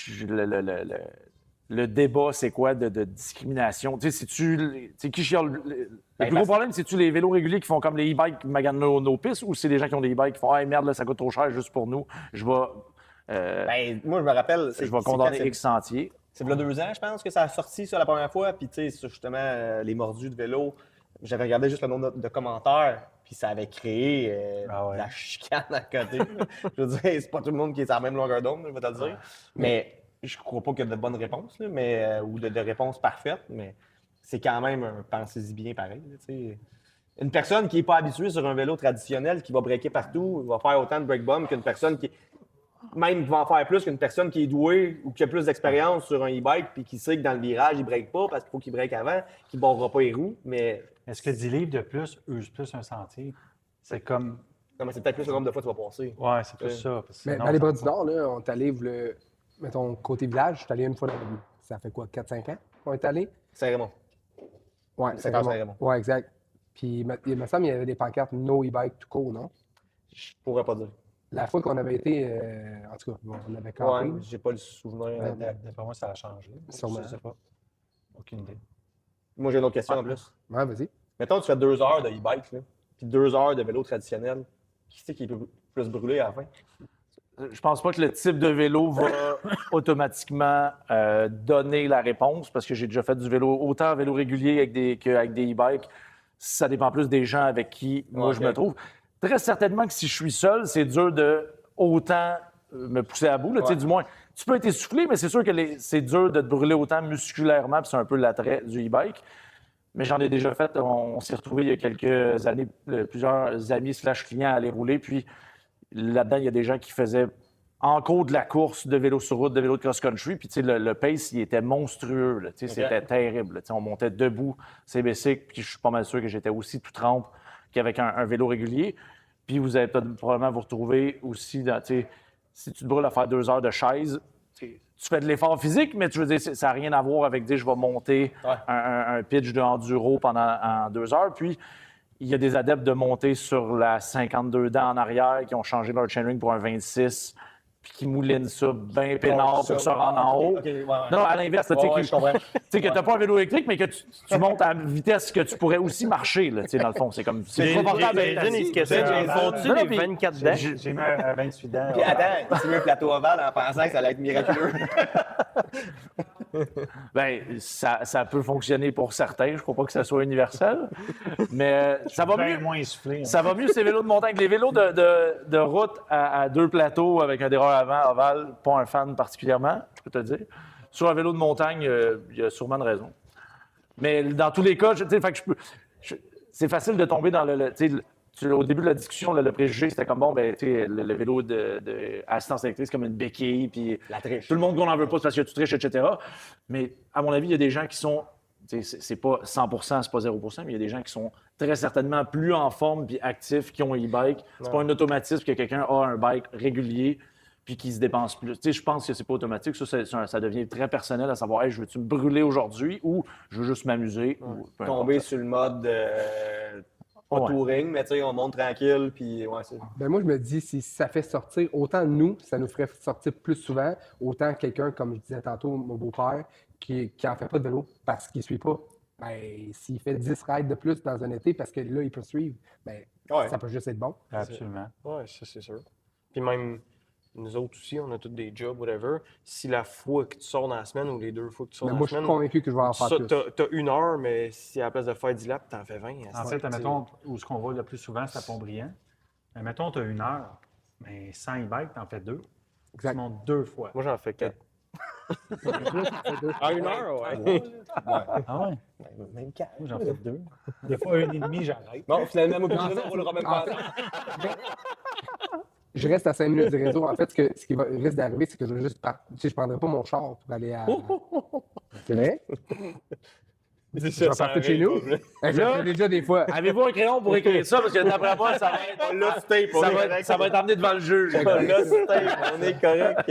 Speaker 1: le débat, c'est quoi de discrimination. Qui chiale. Le plus gros problème, c'est-tu les vélos réguliers qui font comme les e-bikes qui maganent nos pistes ou c'est les gens qui ont des e-bikes qui font merde, là, ça coûte trop cher juste pour nous. Je vais.
Speaker 2: moi, je me rappelle.
Speaker 1: Je vais condamner X sentiers.
Speaker 2: C'est il y a 2 ans, je pense, que ça a sorti ça la première fois. Puis, tu sais, justement, les mordus de vélo, j'avais regardé juste le nombre de commentaires, puis ça avait créé de la chicane à côté. Je veux dire, c'est pas tout le monde qui est à la même longueur d'onde, je vais te le dire. Mais je crois pas qu'il y a de bonnes réponses, là, ou de réponses parfaites, mais c'est quand même un pensez-y bien pareil. Là, une personne qui n'est pas habituée sur un vélo traditionnel, qui va breaker partout, va faire autant de break bump qu'une personne qui va en faire plus qu'une personne qui est douée ou qui a plus d'expérience sur un e-bike puis qui sait que dans le virage, il ne break pas parce qu'il faut qu'il break avant, qu'il ne barrera pas les roues. Mais
Speaker 3: est-ce que 10 livres de plus use plus un sentier? C'est comme.
Speaker 2: Non, mais c'est peut-être plus le nombre de fois que tu vas passer.
Speaker 3: Oui, c'est plus ça.
Speaker 4: Mais dans les Bras du Nord, là, on est allé, mettons, côté village, je suis allé une fois dans la vie. Ça fait quoi, 4-5 ans qu'on est allé?
Speaker 2: Saint-Raymond.
Speaker 4: Oui,
Speaker 2: Saint-Raymond.
Speaker 4: Oui, exact. Puis il me semble qu'il y avait des pancartes no e-bike tout court, non?
Speaker 2: Je pourrais pas dire.
Speaker 4: La fois qu'on avait été, en tout cas, on avait campé.
Speaker 2: Ouais, j'ai pas le souvenir.
Speaker 3: D'après moi, ça a changé.
Speaker 4: Sûrement.
Speaker 3: Je sais pas. Aucune idée.
Speaker 2: Moi, j'ai une autre question en plus.
Speaker 4: Ouais, vas-y.
Speaker 2: Mettons, tu fais 2 heures de e-bike, là, puis 2 heures de vélo traditionnel. Qui c'est qui est plus brûlé à la fin?
Speaker 1: Je pense pas que le type de vélo va automatiquement donner la réponse parce que j'ai déjà fait du vélo, autant vélo régulier qu'avec des e-bikes. Ça dépend plus des gens avec qui moi je me trouve. Très certainement que si je suis seul, c'est dur de autant me pousser à bout. Là, du moins, tu peux être essoufflé, mais c'est sûr que c'est dur de te brûler autant musculairement, puis c'est un peu l'attrait du e-bike. Mais j'en ai déjà fait. On s'est retrouvés il y a quelques années, plusieurs amis / clients à aller rouler, puis là-dedans, il y a des gens qui faisaient en cours de la course de vélo sur route, de vélo de cross-country. Puis le pace, il était monstrueux. Là, C'était terrible. Là, on montait debout, CBC, puis je suis pas mal sûr que j'étais aussi tout trempe qu'avec un vélo régulier. Puis vous allez probablement vous retrouver aussi dans, si tu te brûles à faire 2 heures de chaise, tu fais de l'effort physique, mais tu veux dire, ça n'a rien à voir avec dire je vais monter un pitch de enduro pendant 2 heures. Puis il y a des adeptes de monter sur la 52 dents en arrière qui ont changé leur chainring pour un 26. puis qui moulinent ça bien peinard pour se rendre en haut. Non, à l'inverse, tu sais que t'as pas un vélo électrique, mais que tu montes à vitesse que tu pourrais aussi marcher, là, dans le fond. C'est comme... C'est confortable d'être assis.
Speaker 5: Font-tu les 24 dents?
Speaker 3: J'ai mis un 28 dents.
Speaker 2: Puis attends, il s'est mis un plateau ovale en pensant que ça allait être miraculeux.
Speaker 1: Ben, ça peut fonctionner pour certains. Je ne crois pas que ça soit universel. Mais ça va mieux.
Speaker 3: Moins essoufflé.
Speaker 1: Ça va mieux, ces vélos de montagne. Les vélos de route à deux plateaux avec un dérouleur avant, ovale, pas un fan particulièrement, je peux te le dire. Sur un vélo de montagne, il y a sûrement une raison. Mais dans tous les cas, c'est facile de tomber dans au début de la discussion, le préjugé, c'était comme, bon, ben, tu sais, le vélo d'assistance électrique, c'est comme une béquille, puis
Speaker 2: La triche.
Speaker 1: tout le monde qu'on n'en veut pas, c'est parce que tu triches, etc. Mais à mon avis, il y a des gens qui sont, c'est pas 100%, c'est pas 0%, mais il y a des gens qui sont très certainement plus en forme puis actifs, qui ont un e-bike. C'est pas un automatisme que quelqu'un a un bike régulier puis qui se dépense plus. Tu sais, je pense que c'est pas automatique. Ça devient très personnel à savoir, hey, je veux-tu me brûler aujourd'hui ou je veux juste m'amuser. Ou peu importe.
Speaker 2: Tomber sur le mode pas touring, mais tu sais, on monte tranquille, puis ouais, c'est...
Speaker 4: Ben moi, je me dis, si ça fait sortir, autant nous, ça nous ferait sortir plus souvent, autant quelqu'un, comme je disais tantôt, mon beau-père, qui en fait pas de vélo parce qu'il ne suit pas. Ben, s'il fait 10 rides de plus dans un été parce que là, il peut suivre, ben, ça peut juste être bon.
Speaker 3: Absolument.
Speaker 5: Oui, ça, c'est sûr. Puis même, nous autres aussi, on a tous des jobs, whatever. Si la fois que tu sors dans la semaine ou les 2 fois que tu sors
Speaker 4: Mais
Speaker 5: dans
Speaker 4: moi,
Speaker 5: la
Speaker 4: je suis
Speaker 5: semaine,
Speaker 4: convaincu que je vais en faire plus.
Speaker 5: t'as 1 heure, mais si à la place de faire 10 laps, t'en fais 20.
Speaker 3: En fait, admettons, où ce qu'on va le plus souvent, c'est à Pont-Brillant. Mais mettons, tu as 1 heure, mais sans e-bike, tu en fais 2.
Speaker 4: Exact.
Speaker 3: Tu montes 2 fois.
Speaker 5: Moi, j'en fais 4.
Speaker 2: À 1 heure, ouais.
Speaker 3: Ah ouais?
Speaker 2: Même 4.
Speaker 3: Moi, j'en fais 2. Des fois, 1,5, j'arrête.
Speaker 2: Bon, finalement, moi, puis on roulera même pas.
Speaker 4: Je reste à 5 minutes du réseau. En fait, ce qui risque d'arriver, c'est que je vais juste je ne prendrai pas mon char pour aller à. C'est vrai? Je vais partir de chez nous. Je le fais déjà des fois.
Speaker 1: Avez-vous un crayon pour écrire ça? Parce que d'après moi, ça va être, ça va être amené devant le juge.
Speaker 5: On est correct.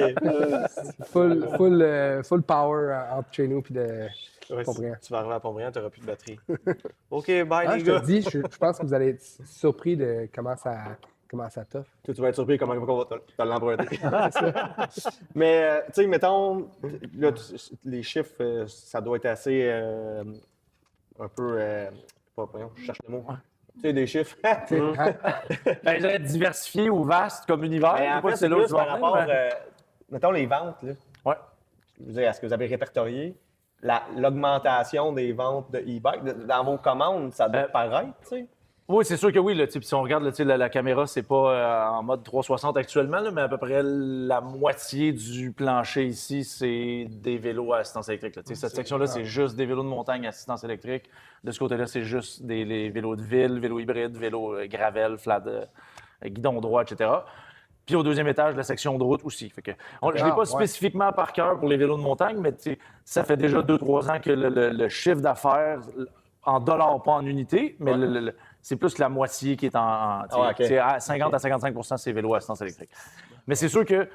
Speaker 4: Full power entre chez nous puis de Pont-Brillant.
Speaker 5: Tu vas arriver à Pont-Brillant, tu n'auras plus de batterie. OK, bye les
Speaker 4: Je te
Speaker 5: gars.
Speaker 4: le dis, je pense que vous allez être surpris de comment ça t'offre.
Speaker 2: Tu vas être surpris comment on va te l'emprunter. Mais, tu sais, mettons, là, les chiffres, ça doit être assez, un peu, je cherche le mot. Tu sais, des chiffres.
Speaker 1: Ben, je dirais diversifié ou vaste comme univers.
Speaker 2: Mais
Speaker 1: Je sais
Speaker 2: en
Speaker 1: pas
Speaker 2: fait,
Speaker 1: si
Speaker 2: c'est
Speaker 1: là où
Speaker 2: plus
Speaker 1: tu vas
Speaker 2: par
Speaker 1: en
Speaker 2: rapport,
Speaker 1: venir, mais-
Speaker 2: mettons, les ventes, là.
Speaker 1: Ouais.
Speaker 2: Je veux dire, est-ce que vous avez répertorié l'augmentation des ventes de e-bike? Dans vos commandes, ça doit paraître, tu sais?
Speaker 1: Oui, c'est sûr que oui. Là, si on regarde là, la caméra, c'est pas en mode 360 actuellement, là, mais à peu près la moitié du plancher ici, c'est des vélos à assistance électrique. Là. Cette section-là, c'est juste des vélos de montagne à assistance électrique. De ce côté-là, c'est juste les vélos de ville, vélos hybrides, vélos gravel, flat, guidon droit, etc. Puis au deuxième étage, la section de route aussi. Fait que, je ne l'ai pas spécifiquement par cœur pour les vélos de montagne, mais ça fait déjà 2-3 ans que le chiffre d'affaires, en dollars, pas en unités, mais c'est plus la moitié qui est à 50 à 55 % c'est vélos à assistance électrique. Mais c'est sûr que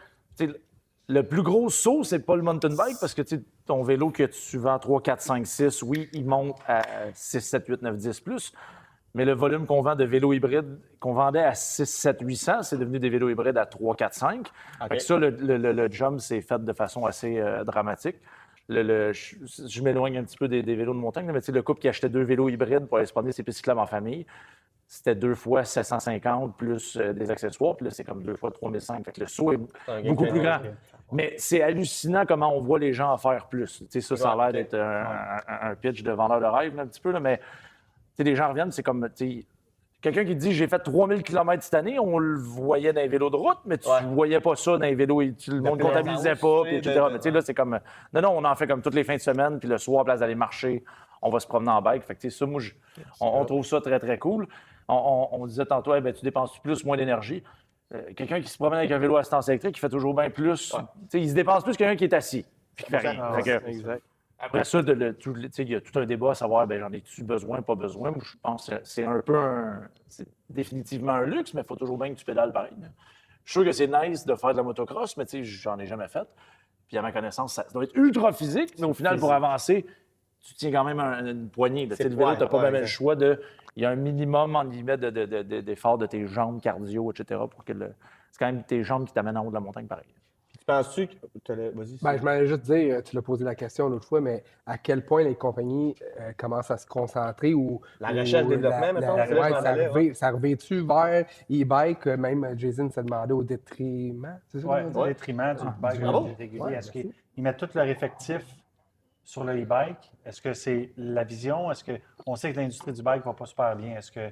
Speaker 1: le plus gros saut, c'est pas le mountain bike parce que ton vélo que tu vends 3, 4, 5, 6, oui, il monte à 6, 7, 8, 9, 10 plus. Mais le volume qu'on vend de vélos hybrides, qu'on vendait à 6, 7, 800, c'est devenu des vélos hybrides à 3, 4, 5. Fait que ça, le jump s'est fait de façon assez dramatique. Je m'éloigne un petit peu des vélos de montagne, mais le couple qui achetait 2 vélos hybrides pour aller se promener ses pistes cyclables en famille, c'était 2 fois 750 plus des accessoires. Puis là, c'est comme 2 fois 3500. Fait que le saut est beaucoup plus grand. Mais c'est hallucinant comment on voit les gens en faire plus. Ça a l'air d'être un pitch de vendeur de rêve, là, un petit peu, là, mais les gens reviennent, c'est comme... Quelqu'un qui dit « j'ai fait 3000 km cette année », on le voyait dans les vélos de route, mais tu ne voyais pas ça dans les vélos, le monde ne comptabilisait pas, puis, etc. Mais là, c'est comme... Non, on en fait comme toutes les fins de semaine, puis le soir, à place d'aller marcher, on va se promener en bike. Fait que ça, moi, on trouve ça très, très cool. On disait tantôt, tu dépenses plus, moins d'énergie. Quelqu'un qui se promène avec un vélo à assistance électrique, il fait toujours bien plus. Il se dépense plus que quelqu'un qui est assis, puis qui fait rien.
Speaker 5: Exact.
Speaker 1: Après ça, il y a tout un débat à savoir, j'en ai-tu besoin, pas besoin. Moi, je pense que c'est un peu c'est définitivement un luxe, mais il faut toujours bien que tu pédales pareil. Je suis sûr que c'est nice de faire de la motocross, mais j'en ai jamais fait. Puis à ma connaissance, ça doit être ultra physique, mais au final, pour avancer, tu tiens quand même une poignée. Le vélo, tu n'as pas même le choix de... Il y a un minimum, en guillemets, d'effort de tes jambes, cardio, etc. pour que c'est quand même tes jambes qui t'amènent en haut de la montagne pareil.
Speaker 2: penses-tu que. Vas-y.
Speaker 4: Ben, je m'allais juste dire, tu l'as posé la question l'autre fois, mais à quel point les compagnies commencent à se concentrer ou.
Speaker 2: La recherche,
Speaker 4: ou
Speaker 2: développement, mettons, c'est là que je m'en allais,
Speaker 4: ça revient-tu vers e-bike, même Jason s'est demandé au détriment, c'est ça?
Speaker 3: Oui,
Speaker 4: qu'on
Speaker 3: au
Speaker 4: va dire?
Speaker 3: détriment du bike
Speaker 2: bravo.
Speaker 3: régulier.
Speaker 4: Ouais,
Speaker 3: Est-ce
Speaker 4: merci.
Speaker 3: qu'ils mettent tout leur effectif sur le e-bike? Est-ce que c'est la vision? Est-ce qu'on sait que l'industrie du bike ne va pas super bien? Est-ce que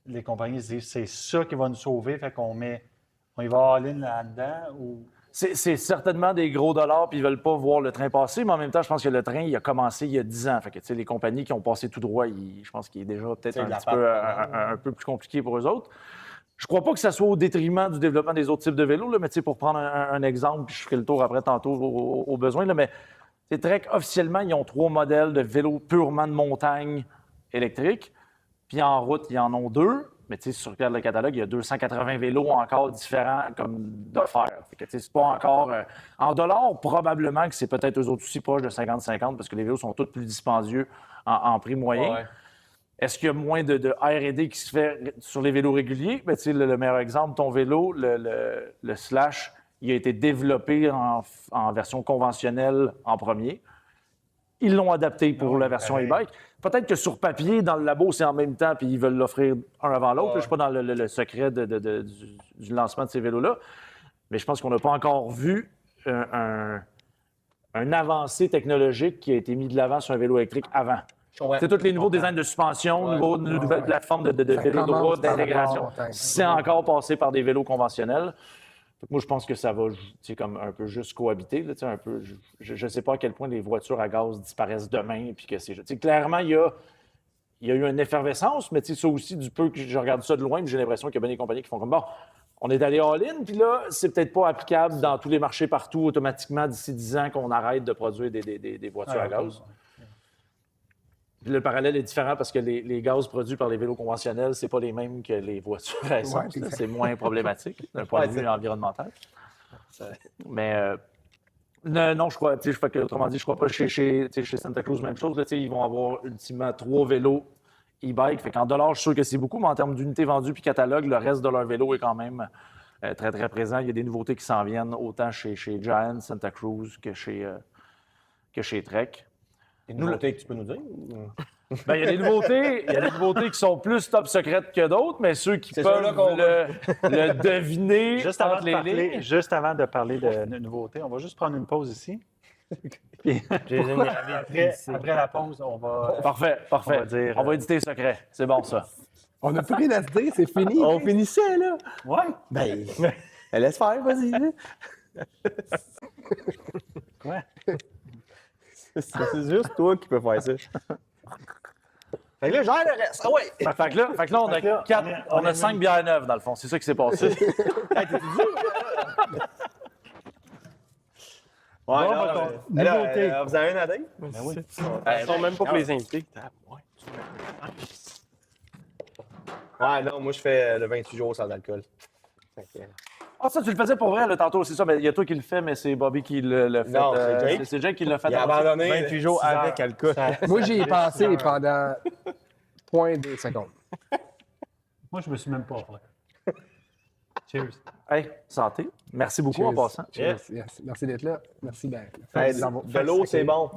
Speaker 3: les compagnies se disent c'est ça qui va nous sauver, fait qu'on y va all-in là-dedans? Ou...
Speaker 1: C'est certainement des gros dollars, puis ils ne veulent pas voir le train passer, mais en même temps, je pense que le train, il a commencé il y a 10 ans. Fait que, tu sais, les compagnies qui ont passé tout droit, je pense qu'il est déjà peut-être un petit peu un peu plus compliqué pour eux autres. Je ne crois pas que ça soit au détriment du développement des autres types de vélos, là, mais tu sais, pour prendre un exemple, puis je ferai le tour après tantôt au besoin, là, mais Trek, officiellement, ils ont 3 modèles de vélos purement de montagne électriques, puis en route, ils en ont 2. Mais tu sais, si tu regardes le catalogue, il y a 280 vélos encore différents comme d'offerts. Fait que tu sais, c'est pas encore... en dollars, probablement que c'est peut-être eux autres aussi proches de 50-50 parce que les vélos sont tous plus dispendieux en prix moyen.
Speaker 2: Ouais.
Speaker 1: Est-ce qu'il y a moins de R&D qui se fait sur les vélos réguliers? Ben, tu sais, le meilleur exemple, ton vélo, le Slash, il a été développé en version conventionnelle en premier. Ils l'ont adapté pour la version e-bike. Peut-être que sur papier, dans le labo, c'est en même temps, puis ils veulent l'offrir un avant l'autre. Je ne suis pas dans le secret du lancement de ces vélos-là. Mais je pense qu'on n'a pas encore vu un avancée technologique qui a été mis de l'avant sur un vélo électrique avant. C'est tous les nouveaux designs de suspension, nouvelles plateformes de vélos de route, d'intégration. C'est encore passé par des vélos conventionnels. Moi, je pense que ça va comme un peu juste cohabiter. Là, un peu, je ne sais pas à quel point les voitures à gaz disparaissent demain. Puis que c'est, clairement, il y a eu une effervescence, mais ça aussi, du peu que je regarde ça de loin, puis j'ai l'impression qu'il y a bien des compagnies qui font comme bon, on est allé all-in, puis là, c'est peut-être pas applicable dans tous les marchés partout automatiquement d'ici 10 ans qu'on arrête de produire des voitures à gaz. Puis le parallèle est différent parce que les gaz produits par les vélos conventionnels, c'est pas les mêmes que les voitures à essence. C'est moins problématique d'un point de vue environnemental. Mais non, je crois, autrement dit, je crois pas chez Santa Cruz, même chose. Là, ils vont avoir ultimement 3 vélos e-bike. Fait qu'en dollars, je suis sûr que c'est beaucoup, mais en termes d'unités vendues puis catalogue, le reste de leur vélo est quand même très, très présent. Il y a des nouveautés qui s'en viennent autant chez Giant, Santa Cruz que chez Trek.
Speaker 2: Une nouveauté que tu peux nous dire?
Speaker 1: Ben, il y a des nouveautés qui sont plus top secrètes que d'autres, mais ceux qui peuvent le deviner
Speaker 3: juste avant de parler de nouveautés, on va juste prendre une pause ici. Puis, après la pause, on va...
Speaker 1: Parfait. On va éditer secret. C'est bon, ça.
Speaker 4: On n'a plus rien à se dire, c'est fini.
Speaker 2: On finissait, là.
Speaker 3: Ouais.
Speaker 2: Ben, laisse faire, vas-y.
Speaker 3: Quoi?
Speaker 2: C'est juste toi qui peux faire ça. Fait que là, gère le reste. Ah ouais!
Speaker 1: Fait que là, on a 5 bières neuves, dans le fond. C'est ça qui s'est passé.
Speaker 2: Hey, t'es dur, là?
Speaker 3: nouveauté.
Speaker 2: Vous avez une à dire?
Speaker 3: Ben oui.
Speaker 5: Ils sont même pas pour les invités.
Speaker 2: Ouais, non, moi, je fais le 28 jours sans alcool.
Speaker 1: Ah, ça, tu le faisais pour vrai, là, tantôt, c'est ça. Mais il y a toi qui le fais, mais c'est Bobby qui le fait.
Speaker 2: Non, c'est Jake.
Speaker 1: C'est Jake qui l'a fait.
Speaker 2: Il a abandonné 28 jours avec alcool.
Speaker 4: Moi, j'y ai pensé pendant 0.2 secondes.
Speaker 3: Moi, je me suis même pas fait. Cheers.
Speaker 1: Hey, santé. Merci beaucoup
Speaker 4: Cheers.
Speaker 1: en passant.
Speaker 4: Yes. Merci d'être là. Merci.
Speaker 2: De l'eau, c'est bon.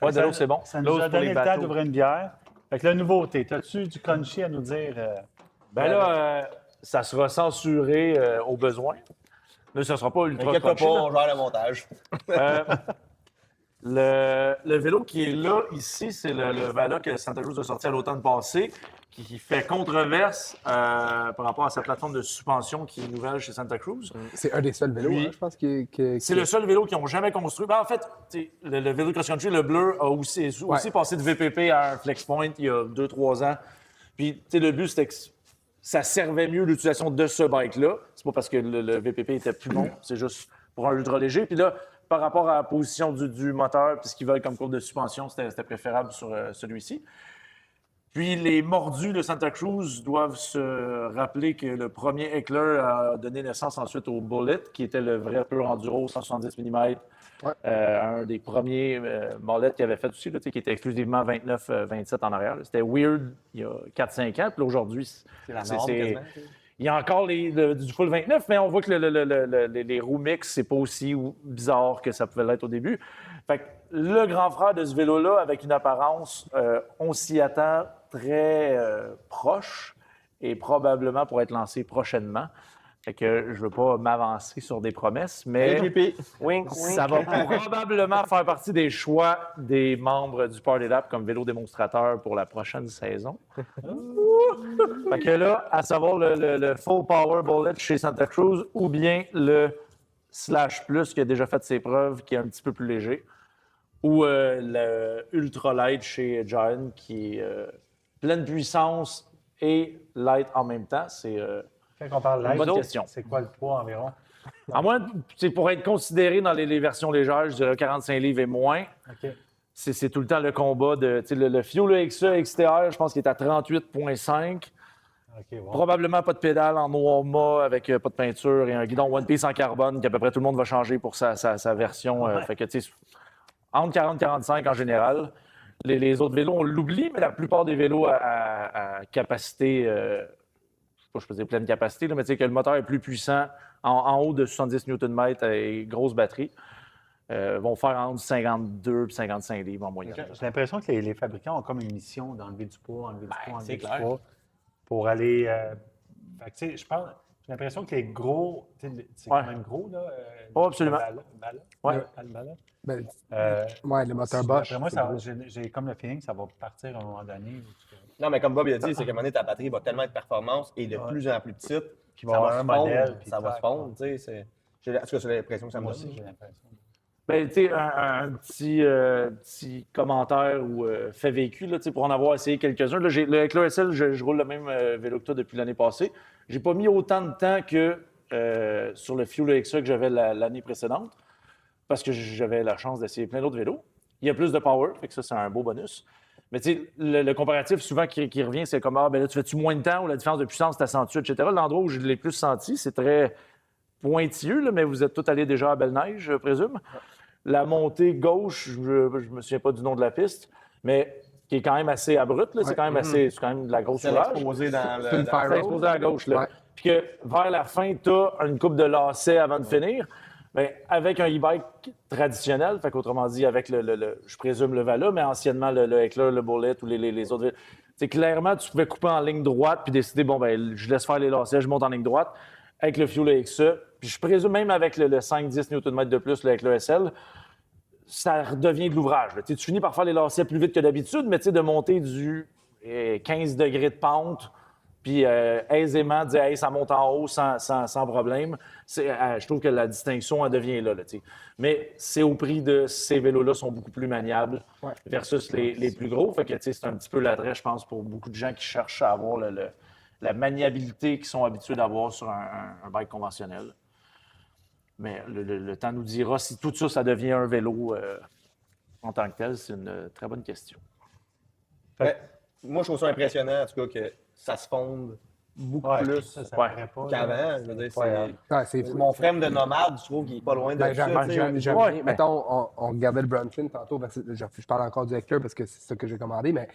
Speaker 1: Ouais, de l'eau, c'est bon.
Speaker 3: Ça nous a donné le temps d'ouvrir une bière. Fait que la nouveauté, as-tu du crunchy à nous dire?
Speaker 1: Ben là, ça sera censuré au besoin. Là, ça ne sera pas ultra
Speaker 2: T'inquiète pas,
Speaker 1: crunchy, là.
Speaker 2: on gère le montage.
Speaker 1: Le vélo qui est là, ici, c'est le Vala que Santa Cruz a sorti à l'automne passé, qui fait controverse par rapport à sa plateforme de suspension qui est nouvelle chez Santa Cruz.
Speaker 4: C'est un des seuls vélos,
Speaker 1: Puis,
Speaker 4: hein, je pense,
Speaker 1: C'est le seul vélo qu'ils n'ont jamais construit. Ben, en fait, le vélo cross-country, le bleu, a aussi passé de VPP à un FlexPoint il y a 2-3 ans. Puis, le but, c'était que ça servait mieux l'utilisation de ce bike-là. C'est pas parce que le VPP était plus bon, c'est juste pour un ultra léger. Puis là, par rapport à la position du moteur puis ce qu'ils veulent comme courbe de suspension, c'était préférable sur celui-ci. Puis les mordus de Santa Cruz doivent se rappeler que le premier Heckler a donné naissance ensuite au Bullet, qui était le vrai pur enduro 170 mm.
Speaker 4: Ouais.
Speaker 1: Un des premiers molettes qu'il avait fait aussi, là, qui était exclusivement 29-27 en arrière. Là. C'était weird il y a 4-5 ans. Puis là, aujourd'hui,
Speaker 2: C'est la norme, quasiment.
Speaker 1: Il y a encore du full 29, mais on voit que les roues mix, c'est pas aussi bizarre que ça pouvait l'être au début. Fait que le grand frère de ce vélo-là, avec une apparence, on s'y attend très proche et probablement pour être lancé prochainement. Fait que je veux pas m'avancer sur des promesses, mais ça va probablement faire partie des choix des membres du Party Lab comme vélo démonstrateur pour la prochaine saison. Fait que là, à savoir le Full Power Bullet chez Santa Cruz ou bien le Slash Plus qui a déjà fait ses preuves, qui est un petit peu plus léger, ou le Ultra Light chez Giant qui est pleine puissance et light en même temps. C'est
Speaker 3: Quand on parle
Speaker 1: bonne
Speaker 3: light,
Speaker 1: question.
Speaker 3: c'est quoi le poids environ?
Speaker 1: À moins, pour être considéré dans les versions légères, je dirais 45 livres et moins.
Speaker 3: OK.
Speaker 1: C'est tout le temps le combat de le Fuel XE XTR, je pense qu'il est à 38,5.
Speaker 3: OK, wow.
Speaker 1: Probablement pas de pédale en noir mat avec pas de peinture et un guidon One Piece en carbone qu'à peu près tout le monde va changer pour sa version. Fait que, entre 40 et 45 en général. Les autres vélos, on l'oublie, mais la plupart des vélos à capacité, je sais pas, je faisais pleine capacité, là, mais que le moteur est plus puissant, en haut de 70 Nm et grosse batterie, vont faire entre 52 et 55 livres en moyenne.
Speaker 3: J'ai l'impression que les fabricants ont comme une mission d'enlever du poids, enlever du poids, enlever
Speaker 2: c'est
Speaker 3: du
Speaker 2: clair.
Speaker 3: poids pour aller. Fait que, tu sais, j'ai l'impression que les gros, tu sais, c'est quand même gros, là.
Speaker 1: Oh, absolument. Ouais.
Speaker 4: Ben,
Speaker 3: Euh,
Speaker 4: le moteur Bosch.
Speaker 3: Après moi,
Speaker 4: c'est
Speaker 3: ça-
Speaker 4: gros.
Speaker 3: j'ai comme le feeling que ça va partir à un moment donné.
Speaker 2: Non, mais comme Bob il a dit, c'est qu'à un moment donné, ta batterie va tellement être performance et de plus en plus petite,
Speaker 3: Qu'il va y avoir un modèle, puis
Speaker 2: ça va se
Speaker 3: tac,
Speaker 2: fondre, tu sais. En tout cas, j'ai l'impression que ça
Speaker 3: Moi
Speaker 2: va
Speaker 3: aussi, j'ai l'impression.
Speaker 1: Ben, tu sais, un petit commentaire ou fait vécu, là, tu sais, pour en avoir essayé quelques-uns. Là, le Hector SL, je roule le même vélo que toi depuis l'année passée. J'ai pas mis autant de temps que sur le Fuel XE que j'avais l'année précédente parce que j'avais la chance d'essayer plein d'autres vélos. Il y a plus de power, fait que ça, c'est un beau bonus. Mais tu sais, le comparatif souvent qui revient, c'est comme, ben là, tu fais-tu moins de temps ou la différence de puissance t'accentue, etc. L'endroit où je l'ai plus senti, c'est très pointilleux, là, mais vous êtes tous allés déjà à Belle-Neige, je présume. La montée gauche, je me souviens pas du nom de la piste, mais qui est quand même assez abrupte, là, c'est quand même c'est quand même de la grosse
Speaker 2: C'est
Speaker 1: soulage.
Speaker 2: exposé dans
Speaker 4: C'est une
Speaker 2: le.
Speaker 4: fire
Speaker 1: C'est exposé à gauche, là.
Speaker 4: Ouais.
Speaker 1: Puis que vers la fin, tu as une coupe de lacets avant de finir. Bien, avec un e-bike traditionnel, fait qu'autrement dit, avec je présume le Vala, mais anciennement le Heckler, le Bullet ou les autres. C'est clairement, tu pouvais couper en ligne droite puis décider, bon, ben, je laisse faire les lacets, je monte en ligne droite avec le Fuel XE. Puis je présume même avec le 5-10 Nm de plus, le Heckler SL, ça redevient de l'ouvrage. Tu finis par faire les lacets plus vite que d'habitude, mais de monter du 15 degrés de pente, puis aisément dire hey, ça monte en haut sans problème. Je trouve que la distinction elle devient là. Mais c'est au prix de ces vélos-là sont beaucoup plus maniables versus les plus gros. Fait que c'est un petit peu l'attrait, je pense, pour beaucoup de gens qui cherchent à avoir la maniabilité qu'ils sont habitués d'avoir sur un bike conventionnel. Mais le temps nous dira si tout ça, ça devient un vélo en tant que tel. C'est une très bonne question.
Speaker 2: Ouais. Moi, je trouve ça impressionnant, en tout cas, que ça se fonde beaucoup plus
Speaker 3: ça
Speaker 1: Ouais.
Speaker 3: paraît pas, là.
Speaker 2: qu'avant. Je veux dire, c'est.
Speaker 4: Ah, c'est fou.
Speaker 2: Mon frame de nomade, je trouve qu'il est pas loin de
Speaker 4: Ben,
Speaker 2: ça. tu sais.
Speaker 4: j'aime
Speaker 1: Ouais,
Speaker 4: bien.
Speaker 1: mais-
Speaker 4: Mettons, on regardait le Brunson tantôt, parce que je parle encore du Heckler parce que c'est ça que j'ai commandé, mais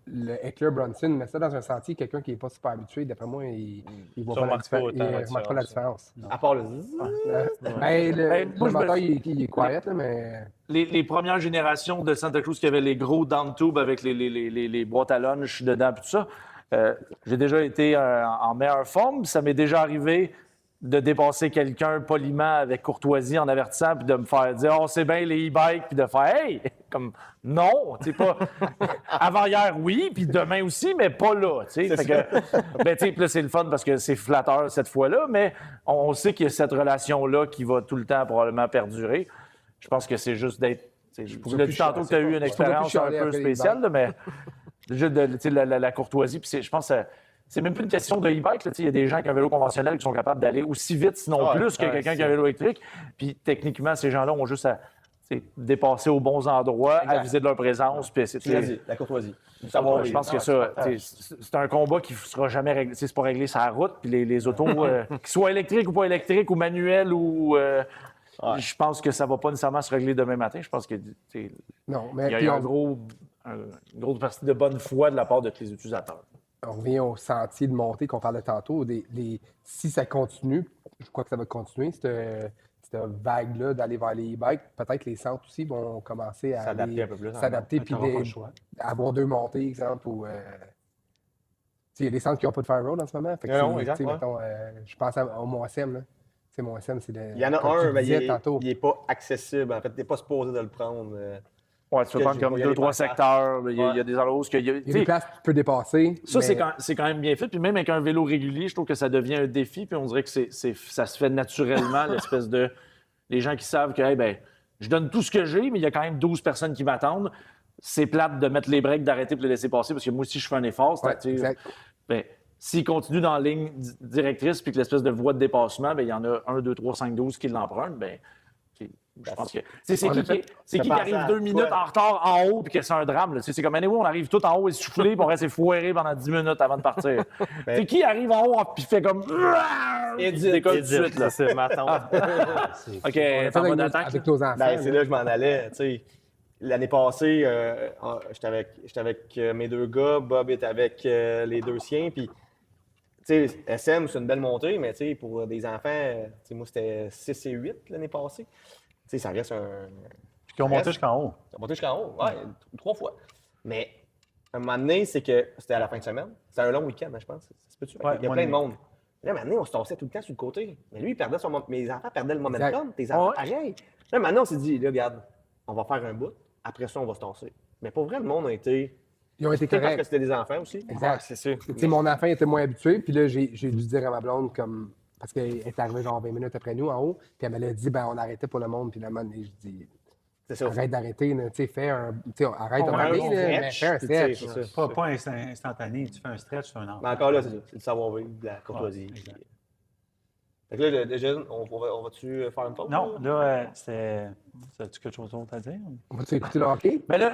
Speaker 4: le Heckler Brunson, mais ça dans un sentier, quelqu'un qui n'est pas super habitué, d'après moi, il voit
Speaker 3: Ça
Speaker 4: pas la
Speaker 3: remarque pas
Speaker 4: différence.
Speaker 3: autant
Speaker 4: Il
Speaker 3: la
Speaker 4: remarque pas la différence.
Speaker 2: À part le zzz.
Speaker 4: Ben,
Speaker 1: Ben, moi,
Speaker 4: le
Speaker 1: je me-
Speaker 4: moteur, il est quiet, là, mais.
Speaker 1: Les premières générations de Santa Cruz qui avaient les gros down tubes avec les boîtes à lunch dedans et tout ça, j'ai déjà été en meilleure forme. Puis ça m'est déjà arrivé de dépasser quelqu'un poliment avec courtoisie en avertissant puis de me faire dire « Oh, c'est bien les e-bikes » puis de faire « Hey! » comme « Non! » Tu sais, pas... Avant-hier, oui, puis demain aussi, mais pas là, tu sais. Fait que, ben, tu sais, puis là, c'est le fun parce que c'est flatteur cette fois-là, mais on sait qu'il y a cette relation-là qui va tout le temps probablement perdurer. Je pense que c'est juste d'être... Tu l'as dit tantôt que tu as eu une expérience un
Speaker 4: chialer
Speaker 1: peu
Speaker 4: après les
Speaker 1: spéciale, là, mais juste tu sais, la courtoisie, puis je pense que c'est même plus une question de e-bike. Il y a des gens qui ont un vélo conventionnel qui sont capables d'aller aussi vite, sinon plus, que quelqu'un qui a un vélo électrique. Puis techniquement, ces gens-là ont juste à dépasser aux bons endroits, aviser de leur présence. Puis
Speaker 2: Tu l'as dit, la courtoisie. Savoir
Speaker 1: je pense que ça, c'est un combat qui ne sera jamais réglé. C'est pas réglé sur la route. Puis les autos, qu'ils soient électriques ou pas électriques, ou manuels, ou. Je pense que ça ne va pas nécessairement se régler demain matin. Je pense que
Speaker 4: Non,
Speaker 1: il
Speaker 4: mais
Speaker 1: y a
Speaker 4: puis
Speaker 1: une grosse partie de bonne foi de la part de tous les utilisateurs.
Speaker 4: on revient au sentier de montée qu'on parlait tantôt. Si ça continue, je crois que ça va continuer, cette vague-là d'aller vers les e-bikes, peut-être les centres aussi vont commencer à
Speaker 2: S'adapter un peu plus.
Speaker 4: s'adapter puis
Speaker 3: t'auras pas le choix.
Speaker 4: avoir 2 montées, exemple, ou il y a des centres qui n'ont pas de fire road en ce moment. Fait que
Speaker 2: Non,
Speaker 4: c'est,
Speaker 2: exact,
Speaker 4: tu sais,
Speaker 2: ouais.
Speaker 4: mettons, je pense au Mont-SM. Là. Tu sais, Mont-SM, c'est
Speaker 2: Il y en a
Speaker 4: comme tu
Speaker 2: un, mais
Speaker 4: disais tantôt.
Speaker 2: il n'est pas accessible. En fait, tu n'es pas supposé de le prendre.
Speaker 1: Ouais, tu peux prendre comme 2-3 secteurs. Il y a des endroits où
Speaker 4: Il y a des places que tu peux dépasser.
Speaker 1: ça,
Speaker 4: mais-
Speaker 1: c'est quand même bien fait. Puis même avec un vélo régulier, je trouve que ça devient un défi. Puis on dirait que ça se fait naturellement, l'espèce de... Les gens qui savent que, hey, ben, je donne tout ce que j'ai, mais il y a quand même 12 personnes qui m'attendent. C'est plate de mettre les breaks, d'arrêter et de les laisser passer parce que moi aussi, je fais un effort.
Speaker 4: Ouais, exact.
Speaker 1: Ben, s'ils continuent dans la ligne directrice puis que l'espèce de voie de dépassement, ben, il y en a 1, 2, 3, 5, 12 qui l'empruntent, ben, je pense que. C'est qui arrive 2 minutes en retard en haut puis que c'est un drame. Là. C'est comme, anyway, on arrive tout en haut essoufflé puis on reste foiré pendant 10 minutes avant de partir. C'est qui arrive en haut puis fait comme. Décolle tout de suite. Là.
Speaker 2: C'est ma tante.
Speaker 1: OK,
Speaker 4: On l'a fait
Speaker 1: t'en vas
Speaker 4: avec,
Speaker 1: d'attaque.
Speaker 4: avec nos enfants.
Speaker 2: Ben, c'est
Speaker 4: là.
Speaker 2: là que je m'en allais. Tu sais, l'année passée, j'étais avec mes 2 gars, Bob était avec les 2 siens. Puis, tu sais, SM, c'est une belle montée, mais tu sais, pour des enfants, tu sais, moi, c'était 6 et 8 l'année passée. Tu sais, ça reste un.
Speaker 3: Puis qui ont monté jusqu'en haut.
Speaker 2: Ça a monté jusqu'en haut, ouais, 3 fois. Mais, un moment donné, c'est que c'était à la fin de semaine. C'était un long week-end, je pense. Ça se peut-tu?
Speaker 3: Ouais,
Speaker 2: Il y a
Speaker 3: moi,
Speaker 2: plein de
Speaker 3: mais-
Speaker 2: monde. Là, maintenant, on se tassait tout le temps sur le côté. Mais lui, il perdait mes enfants perdaient le momentum. Tes enfants, pareil. Là, maintenant, on s'est dit, là, regarde, on va faire un bout. Après ça, on va se tasser. Mais pour vrai, le monde a été.
Speaker 4: Ils ont été
Speaker 2: Peut-être parce que
Speaker 4: corrects.
Speaker 2: c'était des enfants aussi.
Speaker 4: Exact.
Speaker 2: C'est sûr.
Speaker 4: Tu sais, mon enfant était moins habitué, puis là, j'ai dû dire à ma blonde, comme, parce qu'elle est arrivée genre 20 minutes après nous en haut, puis elle me l'a dit, ben on arrêtait pour le monde, puis là, je dis,
Speaker 2: C'est ça.
Speaker 4: arrête d'arrêter, là, tu sais, fais un, tu sais, arrête de
Speaker 2: Ouais,
Speaker 4: parler,
Speaker 2: un
Speaker 4: là, mais
Speaker 2: stretch,
Speaker 4: fais un
Speaker 2: tu sais,
Speaker 4: stretch.
Speaker 2: c'est ça.
Speaker 3: Pas instantané. Tu fais un stretch sur un enfant.
Speaker 2: Mais encore là, c'est ça. C'est le savoir-vivre, de la courtoisie.
Speaker 3: Ouais, exact.
Speaker 2: Fait que là, déjà, on va-tu faire une pause?
Speaker 3: Non, là, as-tu quelque chose d'autre à dire?
Speaker 4: On va-tu écouter le hockey?
Speaker 1: Mais là,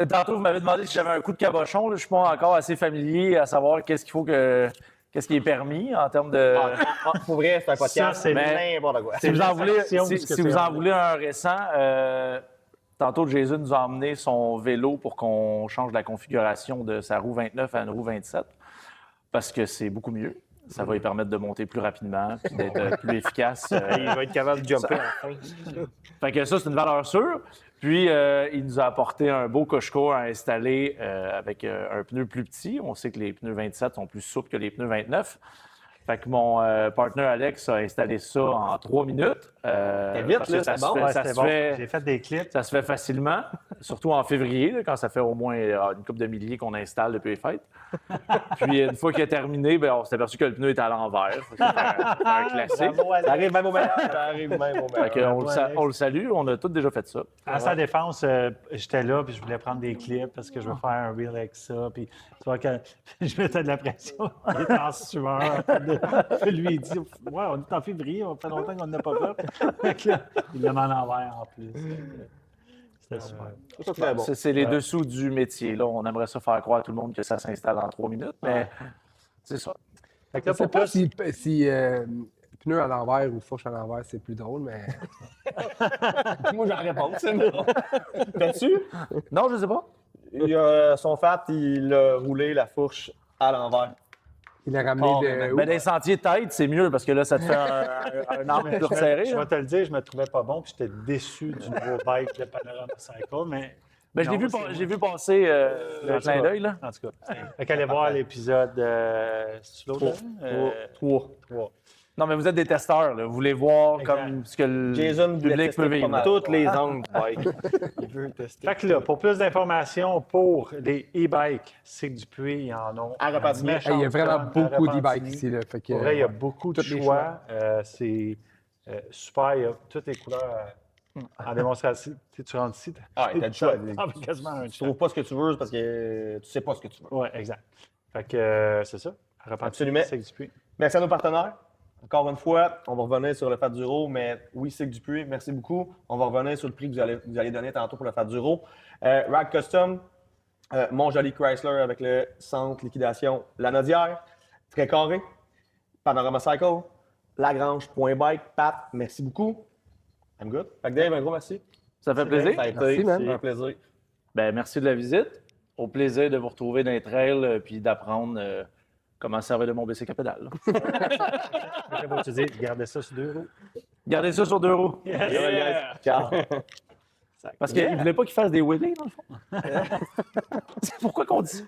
Speaker 1: tantôt, vous m'avez demandé si j'avais un coup de cabochon. Là, je ne suis pas encore assez familier à savoir qu'est-ce qui est permis en termes de.
Speaker 2: Pour vrai, c'est un podcast.
Speaker 3: Ça, c'est
Speaker 2: n'importe quoi.
Speaker 1: Si vous en voulez,
Speaker 3: l'action du
Speaker 1: si vous en voulez un récent, tantôt, Jason nous a emmené son vélo pour qu'on change la configuration de sa roue 29 à une roue 27 parce que c'est beaucoup mieux. Ça va lui permettre de monter plus rapidement et d'être plus efficace.
Speaker 2: Il va être capable de jumper à la fin.
Speaker 1: Fait que ça, c'est une valeur sûre. Puis, il nous a apporté un beau coche-court à installer avec un pneu plus petit. On sait que les pneus 27 sont plus souples que les pneus 29. Fait que mon partenaire Alex a installé ça en 3 minutes.
Speaker 2: vite,
Speaker 1: parce
Speaker 2: là,
Speaker 1: que ça
Speaker 2: c'est
Speaker 1: se
Speaker 2: bon.
Speaker 1: fait-
Speaker 3: Ouais,
Speaker 1: ça
Speaker 3: c'était
Speaker 1: se
Speaker 3: bon.
Speaker 1: fait-
Speaker 3: J'ai fait des clips.
Speaker 1: ça se fait facilement, surtout en février, là, quand ça fait au moins une couple de milliers qu'on installe depuis les fêtes. Puis une fois qu'il est terminé, ben, on s'est aperçu que le pneu était à l'envers. C'est un classique.
Speaker 2: Ça arrive même au meilleur. Ça arrive même au
Speaker 1: Fait que
Speaker 2: meilleur.
Speaker 1: on le salue, on a tous déjà fait ça.
Speaker 3: À sa défense, j'étais là, puis je voulais prendre des clips parce que je veux faire un reel avec ça. Puis tu vois que je mettais de la pression. Il était en sueur. Lui, il dit ouais, on est en février, on fait longtemps qu'on n'a pas fait. Fait que là, il l'a mis à l'envers en plus. C'était super.
Speaker 2: C'est très bon.
Speaker 1: C'est les dessous du métier. Là. On aimerait ça faire croire à tout le monde que ça s'installe en 3 minutes, mais c'est ça.
Speaker 3: Fait que
Speaker 4: Je
Speaker 3: là,
Speaker 4: sais
Speaker 3: pour
Speaker 4: pas
Speaker 3: plus,
Speaker 4: si pneu à l'envers ou fourche à l'envers, c'est plus drôle, mais
Speaker 2: Moi, j'en réponds. T'as-tu?
Speaker 1: Non, je sais pas.
Speaker 2: Son fat, il a roulé la fourche à l'envers.
Speaker 4: il a ramené de.
Speaker 1: Mais des sentiers de tête, c'est mieux parce que là, ça te fait un arbre plus resserré.
Speaker 3: je
Speaker 1: là.
Speaker 3: vais te le dire, je me trouvais pas bon, puis j'étais déçu du nouveau bike de Panorama Cycle, mais.
Speaker 1: Ben, je l'ai
Speaker 3: non,
Speaker 1: vu,
Speaker 3: c'est-
Speaker 1: j'ai vu passer le clin d'œil. Là.
Speaker 3: En tout cas. Fait qu'allez voir l'épisode. C'est l'autre?
Speaker 2: Trois.
Speaker 3: 3.
Speaker 1: Non, mais vous êtes des testeurs. Là. Vous voulez voir
Speaker 3: Exact.
Speaker 1: comme ce que le
Speaker 2: Jason voulait
Speaker 1: public
Speaker 2: tester
Speaker 1: peut
Speaker 2: pas
Speaker 1: vivre.
Speaker 2: mal. Toutes les angles du bike. Il veut tester.
Speaker 3: Fait que là, pour plus d'informations pour les e-bikes, c'est que Dupuis, il y en a.
Speaker 2: À Repentigny.
Speaker 3: un
Speaker 4: Hey, il y a vraiment
Speaker 3: méchant tonne à
Speaker 4: beaucoup d'e-bikes
Speaker 3: Repentigny.
Speaker 4: ici. Là, fait que,
Speaker 3: Pour vrai, il y a beaucoup de
Speaker 4: tous les
Speaker 3: choix. C'est super. Il y a toutes les couleurs en démonstration. Tu rentres ici.
Speaker 2: Ah, t'as le choix.
Speaker 3: Ah, quasiment un
Speaker 2: Tu trouves pas ce que tu veux, c'est parce que tu sais pas ce que tu veux.
Speaker 3: Oui, exact. Fait que c'est ça. À Repentigny,
Speaker 2: Absolument.
Speaker 3: c'est que Dupuis.
Speaker 2: Merci à nos partenaires. Encore une fois, on va revenir sur le Fat Duro, mais oui, c'est que Dupuis, merci beaucoup. On va revenir sur le prix que vous allez donner tantôt pour le Fat Duro. Rag Custom, mon joli Chrysler avec le centre liquidation Lanaudière, très carré, Panorama Cycle, Lagrange.bike, Pat, merci beaucoup. I'm good. Fait que Dave, un gros merci.
Speaker 1: Ça fait plaisir.
Speaker 2: Ça a été
Speaker 4: Merci, man.
Speaker 2: un plaisir.
Speaker 1: Ben, merci de la visite. Au plaisir de vous retrouver dans les trails puis d'apprendre comment servir de mon bicycle à pédale.
Speaker 3: Tu dis, gardez ça sur 2 roues.
Speaker 1: Gardez ça sur 2 roues.
Speaker 2: Ciao.
Speaker 1: Parce qu'il ne voulait pas qu'il fasse des wheelies, dans le fond. C'est pourquoi qu'on dit ça.